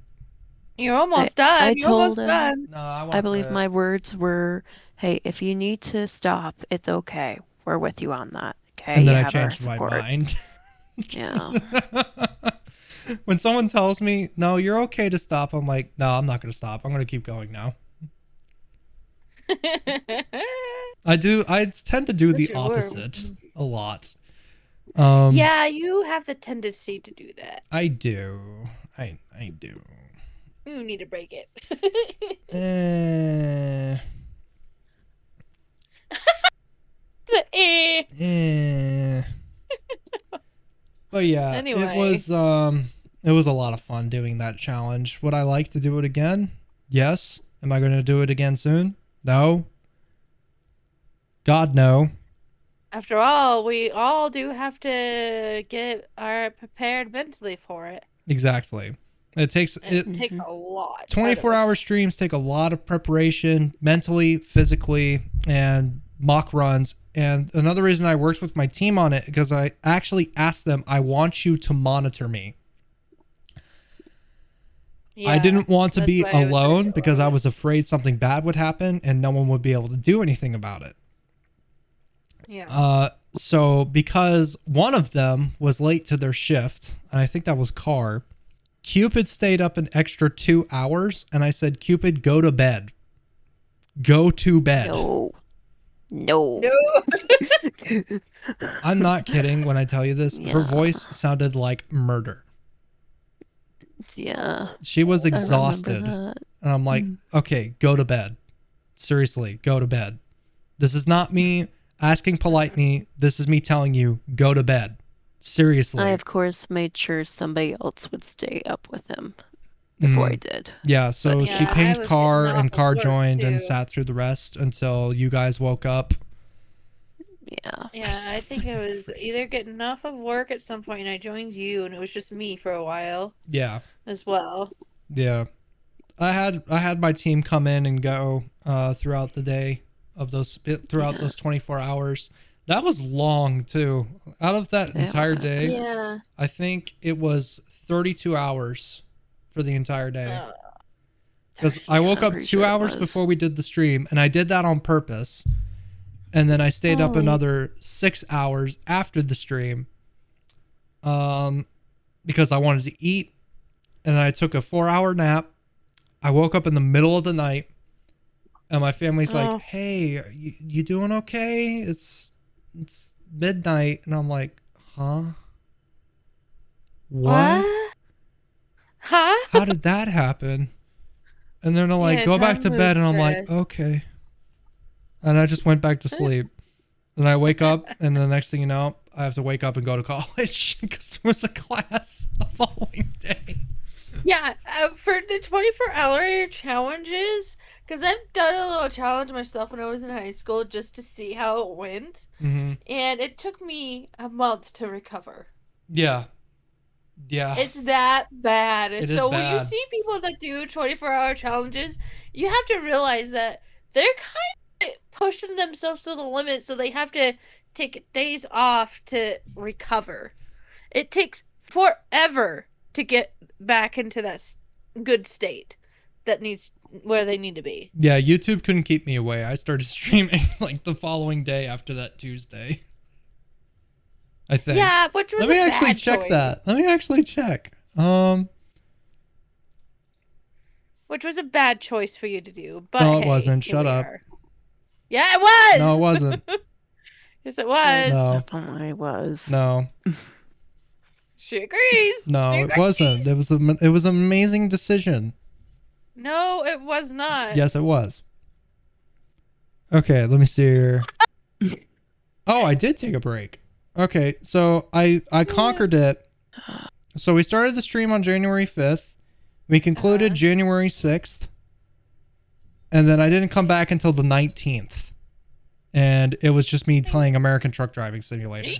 You're almost done. I You're told almost him- done. No, I want I believe my words were, hey, if you need to stop, it's okay. We're with you on that. Okay. And then You I have our changed my support. mind. Yeah. When someone tells me, no, you're okay to stop, I'm like, no, I'm not going to stop. I'm going to keep going now. I tend to do That's the your word. opposite a lot. Yeah, you have the tendency to do that. I do. I do. You need to break it. But yeah, Anyway. it was a lot of fun doing that challenge. Would I like to do it again? Yes. Am I going to do it again soon? No. God, no. After all, we all do have to get our prepared mentally for it. Exactly. It takes It takes a lot. 24-hour streams take a lot of preparation, mentally, physically, and mock runs. And another reason I worked with my team on it, because I actually asked them, I want you to monitor me. I didn't want to be alone because I was afraid something bad would happen and no one would be able to do anything about it. Yeah. So because one of them was late to their shift, and I think that was Carr, Cupid stayed up an extra 2 hours, and I said, Cupid, go to bed. Go to bed. No. I'm not kidding when I tell you this. Her Yeah. voice sounded like murder. Yeah. She was I remember exhausted. that. And I'm like, okay, go to bed. Seriously, go to bed. This is not me asking politely. This is me telling you, go to bed. Seriously. I, of course, made sure somebody else would stay up with him before I did. Yeah, so But she yeah, I pinged was Carr, getting and off of Carr work, joined and too. sat through the rest until you guys woke up. Yeah. Yeah, I think I was either getting off of work at some point and I joined you and it was just me for a while Yeah. as well. Yeah. I had my team come in and go throughout the day of throughout Yeah. those 24 hours. That was long too. Out of that It entire was. day, Yeah. I think it was 32 hours for the entire day. Uh, Because I woke I'm up pretty 2 sure it hours was. before we did the stream, and I did that on purpose. And then I stayed up Oh. another 6 hours after the stream, because I wanted to eat. And then I took a 4-hour nap. I woke up in the middle of the night, and my family's Oh. like, "Hey, you doing okay? It's midnight," and I'm like, "Huh? What? Huh? How did that happen?" And then they're like, Yeah, "Go back to time bed," and I'm like, moves "Okay." And I just went back to sleep. And I wake up, and the next thing you know, I have to wake up and go to college because there was a class the following day. Yeah, for the 24-hour challenges, because I've done a little challenge myself when I was in high school just to see how it went, Mm-hmm. and it took me a month to recover. Yeah. It's that bad. It is So when you bad. see people that do 24-hour challenges, you have to realize that they're kind of pushing themselves to the limit, so they have to take days off to recover. It takes forever to get back into that good state that needs where they need to be. Yeah, YouTube couldn't keep me away. I started streaming like the following day after that Tuesday. I think. Yeah, which was Let me a actually bad check choice. that. Let me actually check. Which was a bad choice for you to do. But No, it hey, wasn't. here Shut we up. are. Yeah, it was. No, it wasn't. Yes, it was. No. Definitely was. No. She agrees. No, She it wasn't. agrees. It was an amazing decision. No, it was not. Yes, it was. Okay, let me see here. Oh, I did take a break. Okay, so I conquered it. So we started the stream on January 5th. We concluded Uh-huh. January 6th. And then I didn't come back until the 19th. And it was just me playing American Truck Driving Simulator.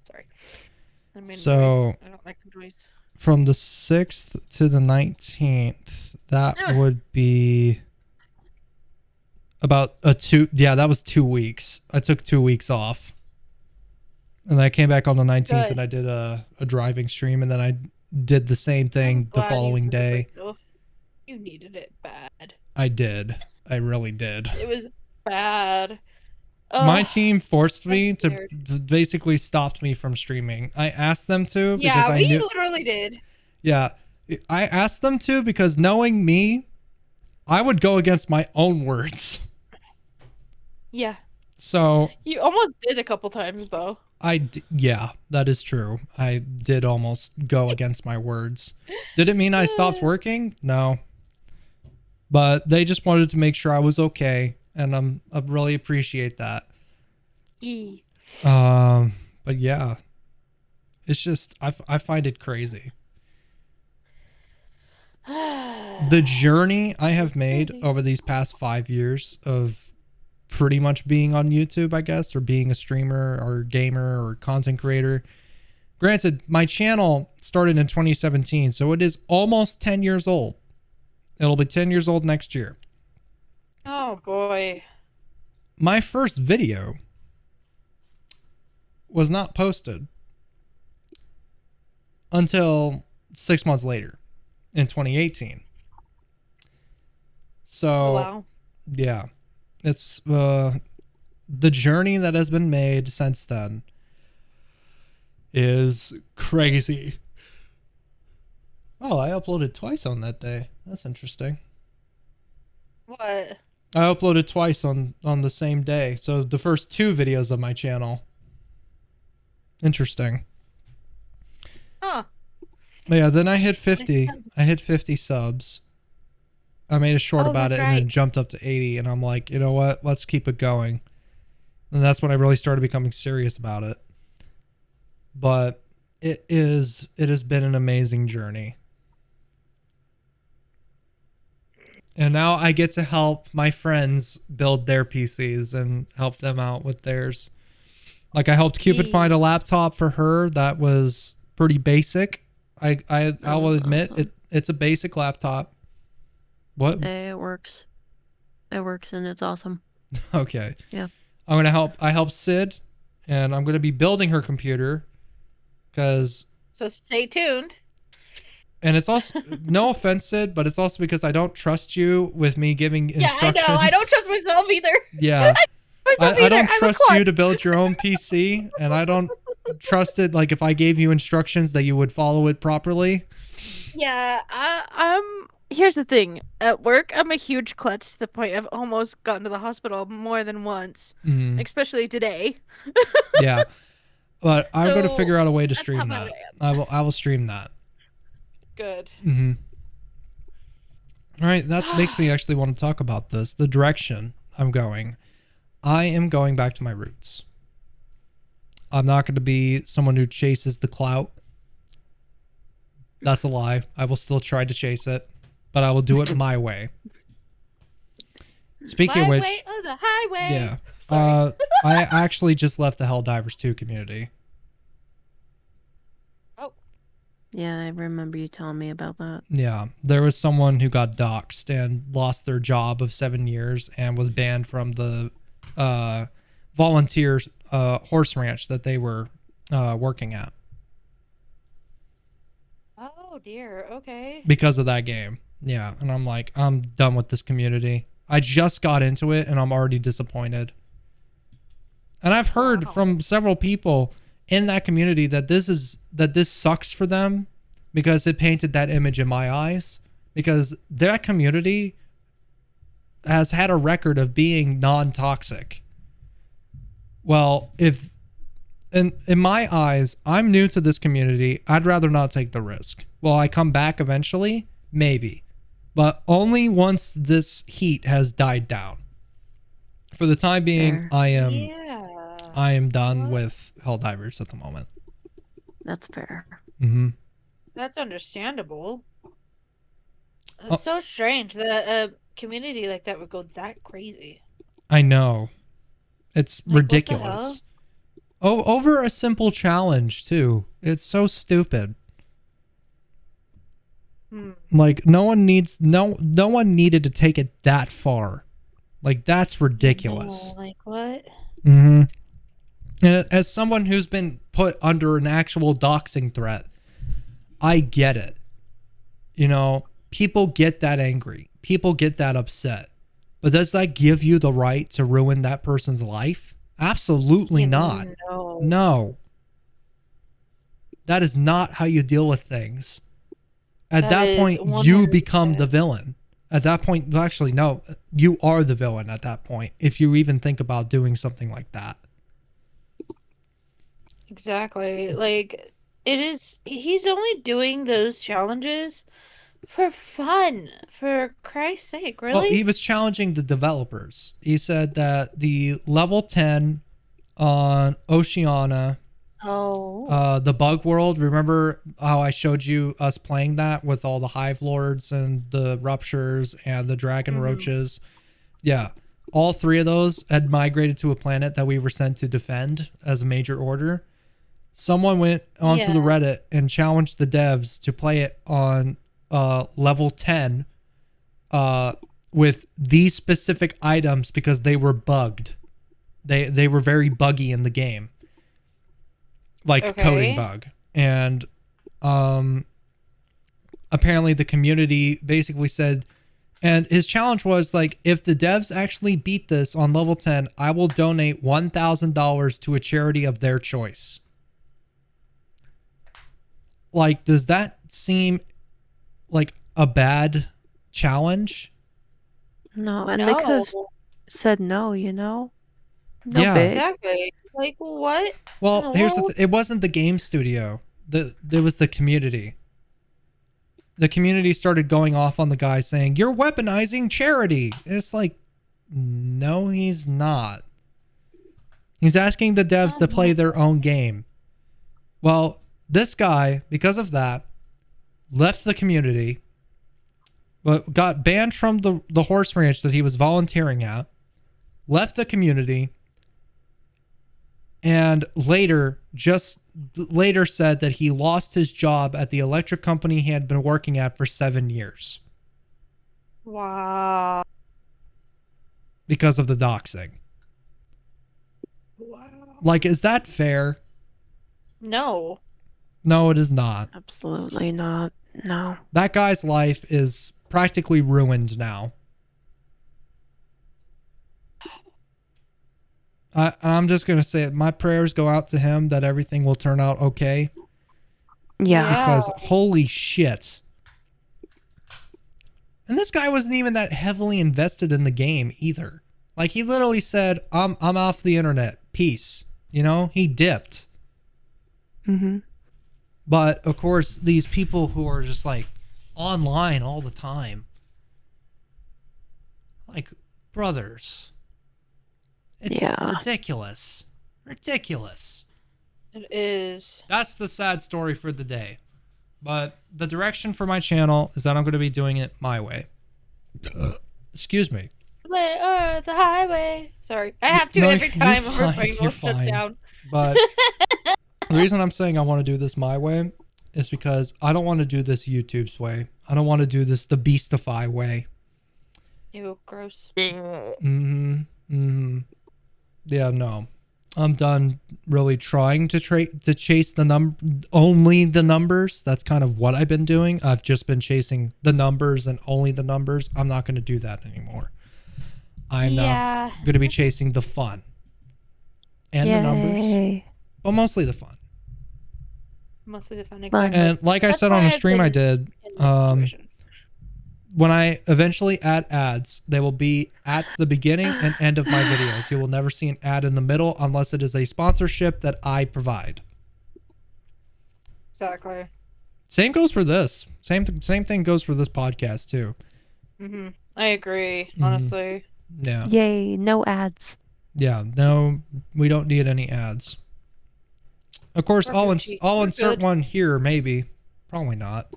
Sorry. I made a So- noise. I don't like the noise. From the 6th to the 19th, that would be about that was 2 weeks. I took 2 weeks off. And I came back on the 19th Good. and I did a driving stream, and then I did the same I'm thing the glad you following took a day. break, though. You needed it bad. I did. I really did. It was bad. My Ugh. team forced me I'm to scared. basically stopped me from streaming. I asked them to because Yeah, I we knew. literally did. Yeah, I asked them to because knowing me, I would go against my own words. Yeah. So You almost did a couple times, though. yeah, that is true. I did almost go against my words. Did it mean I stopped working? No. But they just wanted to make sure I was okay, and I really appreciate that. E. But yeah, it's just I find it crazy. The journey I have made Crazy. over these past 5 years of pretty much being on YouTube, I guess, or being a streamer or gamer or content creator. Granted, my channel started in 2017, so it is almost 10 years old. It'll be 10 years old next year. Oh boy. My first video was not posted until 6 months later in 2018. So, Oh, wow. yeah, it's the journey that has been made since then is crazy. Oh, I uploaded twice on that day. That's interesting. What? I uploaded twice on the same day. So the first 2 videos of my channel. Interesting. Huh. But yeah, then I hit 50. sense. I hit 50 subs. I made a short Oh, about it that's and then right. jumped up to 80, and I'm like, you know what? Let's keep it going. And that's when I really started becoming serious about it. But it has been an amazing journey. And now I get to help my friends build their PCs and help them out with theirs. Like I helped Cupid find a laptop for her that was pretty basic. I will admit awesome. it's a basic laptop. What? It works. It works and it's awesome. Okay. Yeah. I helped Sid, and I'm gonna be building her computer, because So stay tuned. and it's also no offense, Sid, but it's also because I don't trust you with me giving Yeah, I instructions. know. I don't trust myself either. Yeah. Myself I either. don't I'm a trust klutz. you to build your own PC, and I don't trust it. Like if I gave you instructions that you would follow it properly. Yeah, here's the thing. At work, I'm a huge klutz to the point I've almost gotten to the hospital more than once, Mhm. especially today. Yeah, but I'm going to So, figure out a way to that's stream not my that. way. I will stream that. Good. Mm-hmm. All right, that makes me actually want to talk about this. The direction I'm going. I am going back to my roots. I'm not going to be someone who chases the clout. That's a lie. I will still try to chase it, but I will do it my way. Speaking My of which, way or the highway. yeah. Sorry. I actually just left the Helldivers 2 community. Yeah, I remember you telling me about that. Yeah. There was someone who got doxxed and lost their job of 7 years and was banned from the volunteer horse ranch that they were working at Oh dear. Okay. because of that game. Yeah. And I'm like, I'm done with this community. I just got into it and I'm already disappointed. And I've heard from several people in that community that this sucks for them because it painted that image in my eyes, because their community has had a record of being non-toxic. Well, if in my eyes, I'm new to this community, I'd rather not take the risk. Will I come back eventually? Maybe. But only once this heat has died down. For the time being, Fair. I am done with Helldivers at the moment. That's fair. Mm-hmm. That's understandable. It's Oh. so strange that a community like that would go that crazy. I know. It's Like, what the ridiculous. Oh, over a simple challenge too. It's so stupid. Like no one needed to take it that far. Like that's ridiculous. Oh, like what? Mm-hmm. And as someone who's been put under an actual doxing threat, I get it. You know, people get that angry. People get that upset. But does that give you the right to ruin that person's life? Absolutely not. No. No. That is not how you deal with things. At That that is point, you become 100%. the villain. At that point, actually, no, you are the villain at that point, if you even think about doing something like that. Exactly. Like he's only doing those challenges for fun. For Christ's sake, really? Well, he was challenging the developers. He said that the level 10 on Oceania, the bug world, remember how I showed you us playing that with all the hive lords and the ruptures and the dragon roaches? Yeah. All three of those had migrated to a planet that we were sent to defend as a major order. Someone went onto the Reddit and challenged the devs to play it on level 10 with these specific items because they were bugged. They were very buggy in the game. Like coding bug. And apparently the community basically said, and his challenge was like, if the devs actually beat this on level 10, I will donate $1,000 to a charity of their choice. Like, does that seem like a bad challenge? No, and they could have said no, you know? No Yeah. big. Exactly. Like what? Well, In the here's the world? it wasn't the game studio. It was the community. The community started going off on the guy saying, "You're weaponizing charity." And it's like, no, he's not. He's asking the devs to play their own game. Well, this guy, because of that, left the community, but got banned from the horse ranch that he was volunteering at, left the community, and later said that he lost his job at the electric company he had been working at for 7 years Wow. because of the doxing. Wow. Like, is that fair? No. No, it is not. Absolutely not. No. That guy's life is practically ruined now. I'm just going to say it. My prayers go out to him that everything will turn out okay. Yeah. Because holy shit. And this guy wasn't even that heavily invested in the game either. Like, he literally said, I'm off the internet. Peace. You know, he dipped. Mm-hmm. But of course, these people who are just like online all the time, like, brothers, it's ridiculous. Ridiculous. It is. That's the sad story for the day. But the direction for my channel is that I'm going to be doing it my way. Excuse me. The highway. Sorry, I have to No, every time you're our fine, brain you're will shut fine. down. But the reason I'm saying I want to do this my way is because I don't want to do this YouTube's way. I don't want to do this the Beastify way. Ew, gross. Mm-hmm. Mm-hmm. Yeah, no. I'm done really trying to chase only the numbers. That's kind of what I've been doing. I've just been chasing the numbers and only the numbers. I'm not going to do that anymore. I'm now going to be chasing the fun and the numbers, but mostly the fun. Mostly the fun. Exactly. And like I said on a stream I did, when I eventually add ads, they will be at the beginning and end of my videos. You will never see an ad in the middle unless it is a sponsorship that I provide. Exactly. Same goes for this. Same thing goes for this podcast too. Mm-hmm. I agree, honestly. Yeah. Yay, no ads. Yeah, no, we don't need any ads. Of course, I'll insert one here, maybe. Probably not.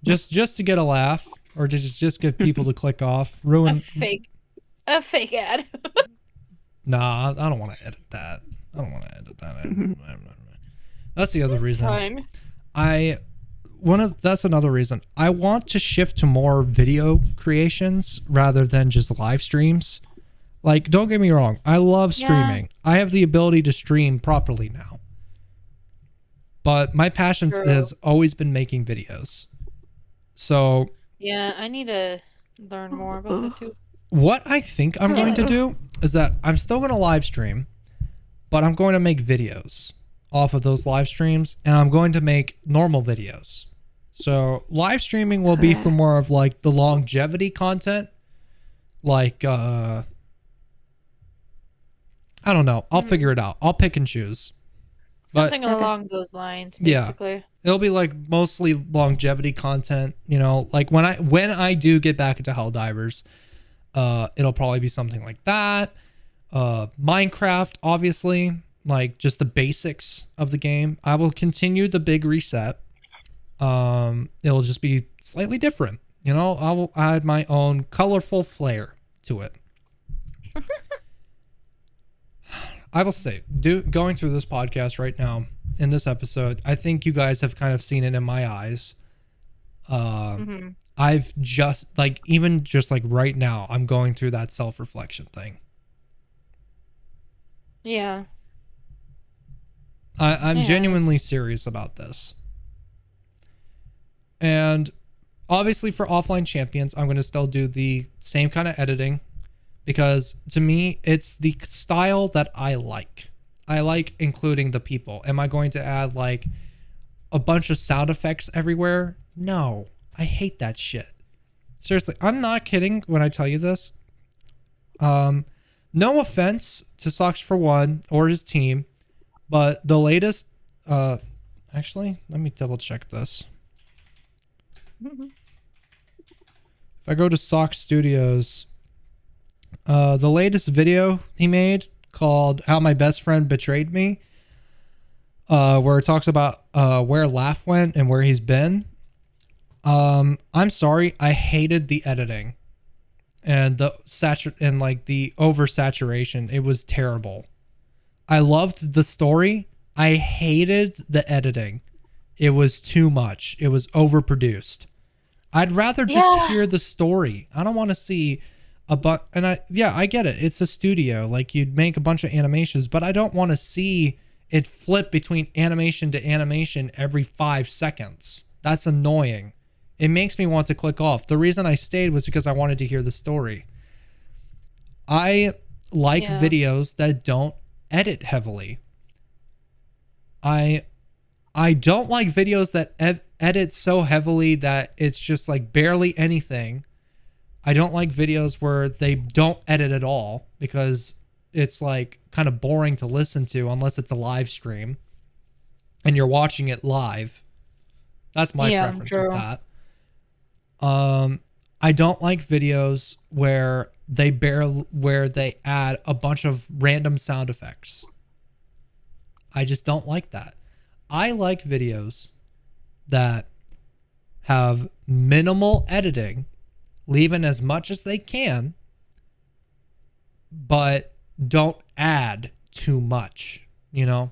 Just to get a laugh, or just get people to click off. Ruin a fake ad. Nah, I don't want to edit that. I don't want to edit that. That's the other reason. Fine. That's another reason. I want to shift to more video creations rather than just live streams. Like, don't get me wrong, I love streaming. I have the ability to stream properly now. But my passion has always been making videos. So yeah, I need to learn more about that too. What I think I'm going to do is that I'm still going to live stream, but I'm going to make videos off of those live streams, and I'm going to make normal videos. So live streaming will be for more of like the longevity content. Like, I don't know. I'll figure it out. I'll pick and choose. Something along those lines, basically. Yeah. It'll be like mostly longevity content, you know, like when I do get back into Helldivers, it'll probably be something like that. Minecraft, obviously, like just the basics of the game. I will continue the big reset. It'll just be slightly different. You know, I will add my own colorful flair to it. I will say, going through this podcast right now, in this episode, I think you guys have kind of seen it in my eyes. I've just, like, even just like right now, I'm going through that self-reflection thing. Yeah. I'm genuinely serious about this. And obviously for Offline Champions, I'm going to still do the same kind of editing. Because to me, it's the style that I like. I like including the people. Am I going to add like a bunch of sound effects everywhere? No, I hate that shit. Seriously, I'm not kidding when I tell you this. No offense to Socks for One or his team, but the latest, actually, let me double check this. If I go to Sock Studios, the latest video he made called How My Best Friend Betrayed Me, where it talks about where Laugh went and where he's been. I'm sorry, I hated the editing and the the oversaturation. It was terrible. I loved the story. I hated the editing. It was too much. It was overproduced. I'd rather just hear the story. I don't want to see I get it. It's a studio. Like, you'd make a bunch of animations, but I don't want to see it flip between animation to animation every 5 seconds. That's annoying. It makes me want to click off. The reason I stayed was because I wanted to hear the story. I like videos that don't edit heavily. I don't like videos that edit so heavily that it's just like barely anything. I don't like videos where they don't edit at all because it's like kind of boring to listen to unless it's a live stream and you're watching it live. That's my preference with that. I don't like videos where they add a bunch of random sound effects. I just don't like that. I like videos that have minimal editing, leave in as much as they can, but don't add too much, you know?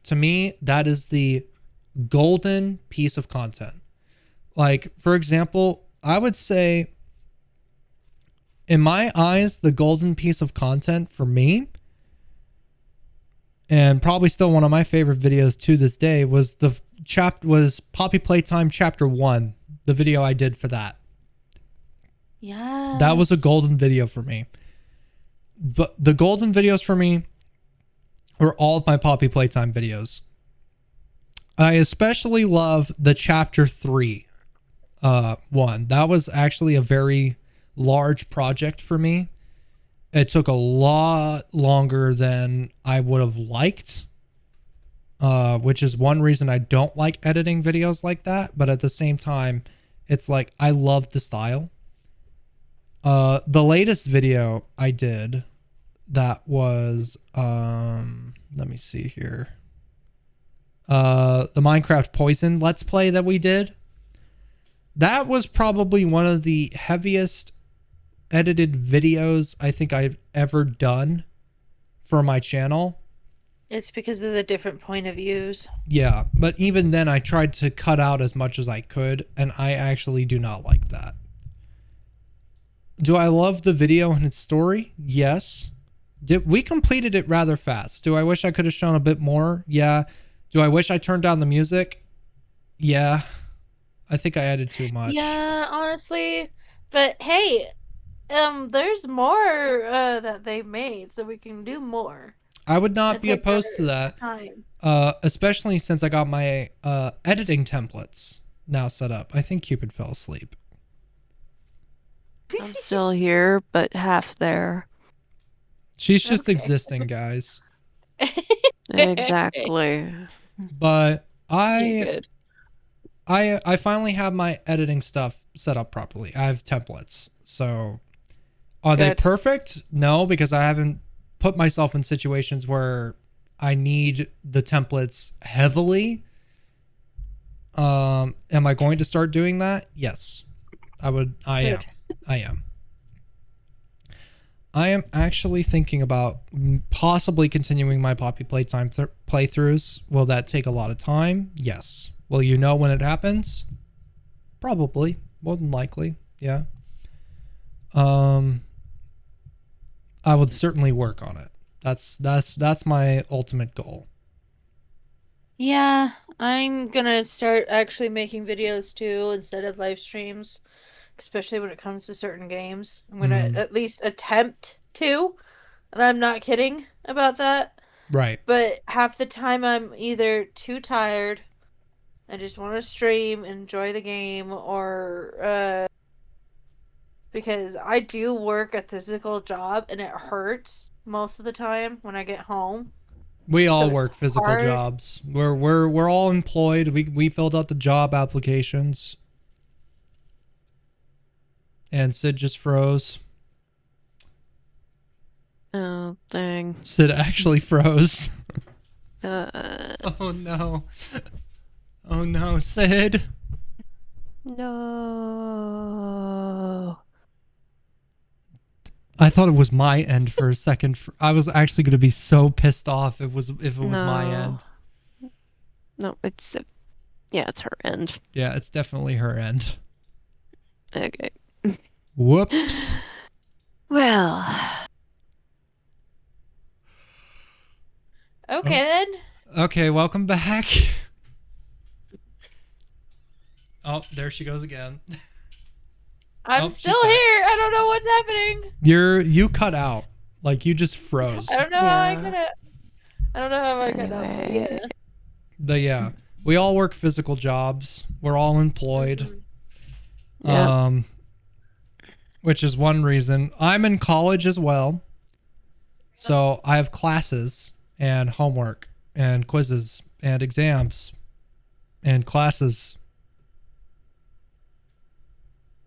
To me, that is the golden piece of content. Like, for example, I would say, in my eyes, the golden piece of content for me, and probably still one of my favorite videos to this day, was Poppy Playtime Chapter 1, the video I did for that. Yeah. That was a golden video for me. But the golden videos for me were all of my Poppy Playtime videos. I especially love the Chapter 3 one. That was actually a very large project for me. It took a lot longer than I would have liked, which is one reason I don't like editing videos like that. But at the same time, it's like, I love the style. The latest video I did, that was, let me see here. The Minecraft Poison Let's Play that we did. That was probably one of the heaviest edited videos I think I've ever done for my channel. It's because of the different point of views. Yeah, but even then I tried to cut out as much as I could, and I actually do not like that. Do I love the video and its story? Yes. We completed it rather fast. Do I wish I could have shown a bit more? Yeah. Do I wish I turned down the music? Yeah. I think I added too much. Yeah, honestly. But hey, there's more that they made, so we can do more. I would not be opposed to that. Time. Especially since I got my editing templates now set up. I think Cupid fell asleep. I'm still here, but half there. She's just existing, guys. Exactly. But I finally have my editing stuff set up properly. I have templates. So are they perfect? No, because I haven't put myself in situations where I need the templates heavily. Am I going to start doing that? Yes. I am. I am actually thinking about possibly continuing my Poppy Playtime playthroughs. Will that take a lot of time? Yes. Will you know when it happens? Probably. More than likely. Yeah. I would certainly work on it. That's my ultimate goal. Yeah, I'm gonna start actually making videos too instead of live streams, especially when it comes to certain games. I'm gonna at least attempt to, and I'm not kidding about that. Right. But half the time I'm either too tired, I just want to stream, enjoy the game, or because I do work a physical job and it hurts most of the time when I get home. We all work physical jobs. We're all employed. We filled out the job applications. And Sid just froze. Oh, dang. Sid actually froze. Uh, Oh no. Oh no, Sid. No. I thought it was my end for a second. I was actually going to be so pissed off if it was my end. No, it's it's her end. Yeah, it's definitely her end. Okay. Whoops. Well, Okay then. Okay, welcome back. Oh, there she goes again. I'm Oh, she's still back. here. I don't know what's happening. You cut out. Like you just froze. I don't know how I Yeah. could have. I don't know how I could have. Anyway. Yeah. We all work physical jobs. We're all employed. Mhm. Yeah. Which is one reason. I'm in college as well. So I have classes and homework and quizzes and exams and classes.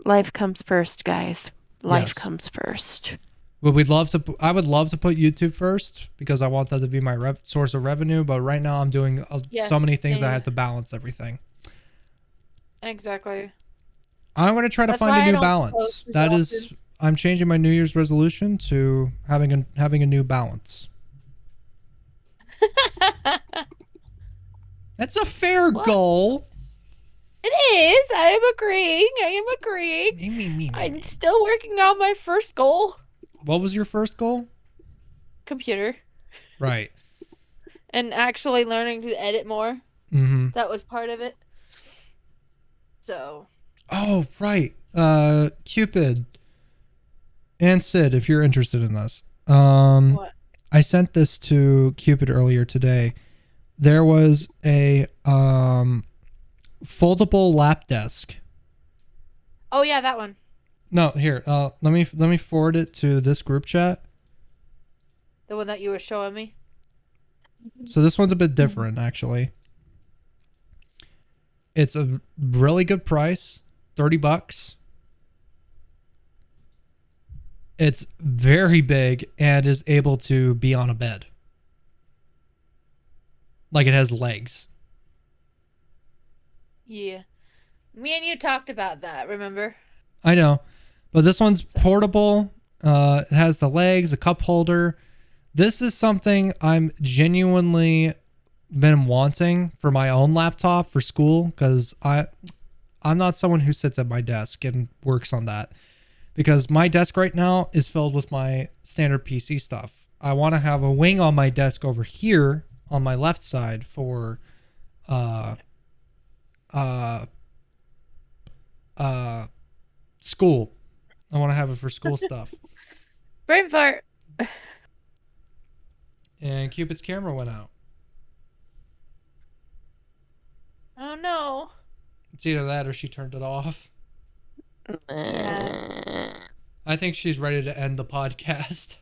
Life comes first, guys. Life Yes. comes first. But I would love to put YouTube first because I want that to be my source of revenue. But right now I'm doing Yeah, so many things I yeah. have to balance everything. Exactly. I'm going to try to That's why find I a new don't balance. post as That is, I'm changing my New Year's resolution to having a new balance. That's a fair What? goal. It is. I am agreeing. I'm still working on my first goal. What was your first goal? Computer. Right. And actually learning to edit more. Mm-hmm. That was part of it. So. Oh, right. Cupid and Sid, if you're interested in this. What? I sent this to Cupid earlier today. There was a foldable lap desk. Oh yeah, that one. No, here. Let me forward it to this group chat. The one that you were showing me. So this one's a bit different, actually. It's a really good price, $30. It's very big and is able to be on a bed. Like it has legs. Yeah. Me and you talked about that, remember? I know. But this one's portable. It has the legs, a cup holder. This is something I'm genuinely been wanting for my own laptop for school because I'm not someone who sits at my desk and works on that. Because my desk right now is filled with my standard PC stuff. I want to have a wing on my desk over here on my left side for school. I want to have it for school stuff. Brain fart. And Cupid's camera went out. Oh no. It's either that or she turned it off. Yeah. I think she's ready to end the podcast.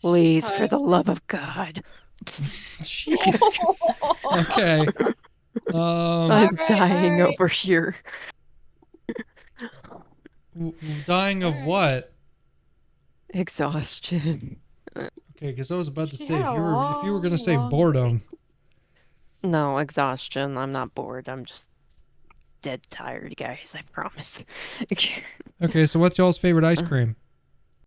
Please, for the love of God. Jeez. Okay. I'm Alright, dying alright. over here. Dying of what? Exhaustion. Okay, because I was about to She say if had a you were gonna say long boredom. No, exhaustion. I'm not bored. I'm just dead tired, guys. I promise. Okay, so what's y'all's favorite ice cream?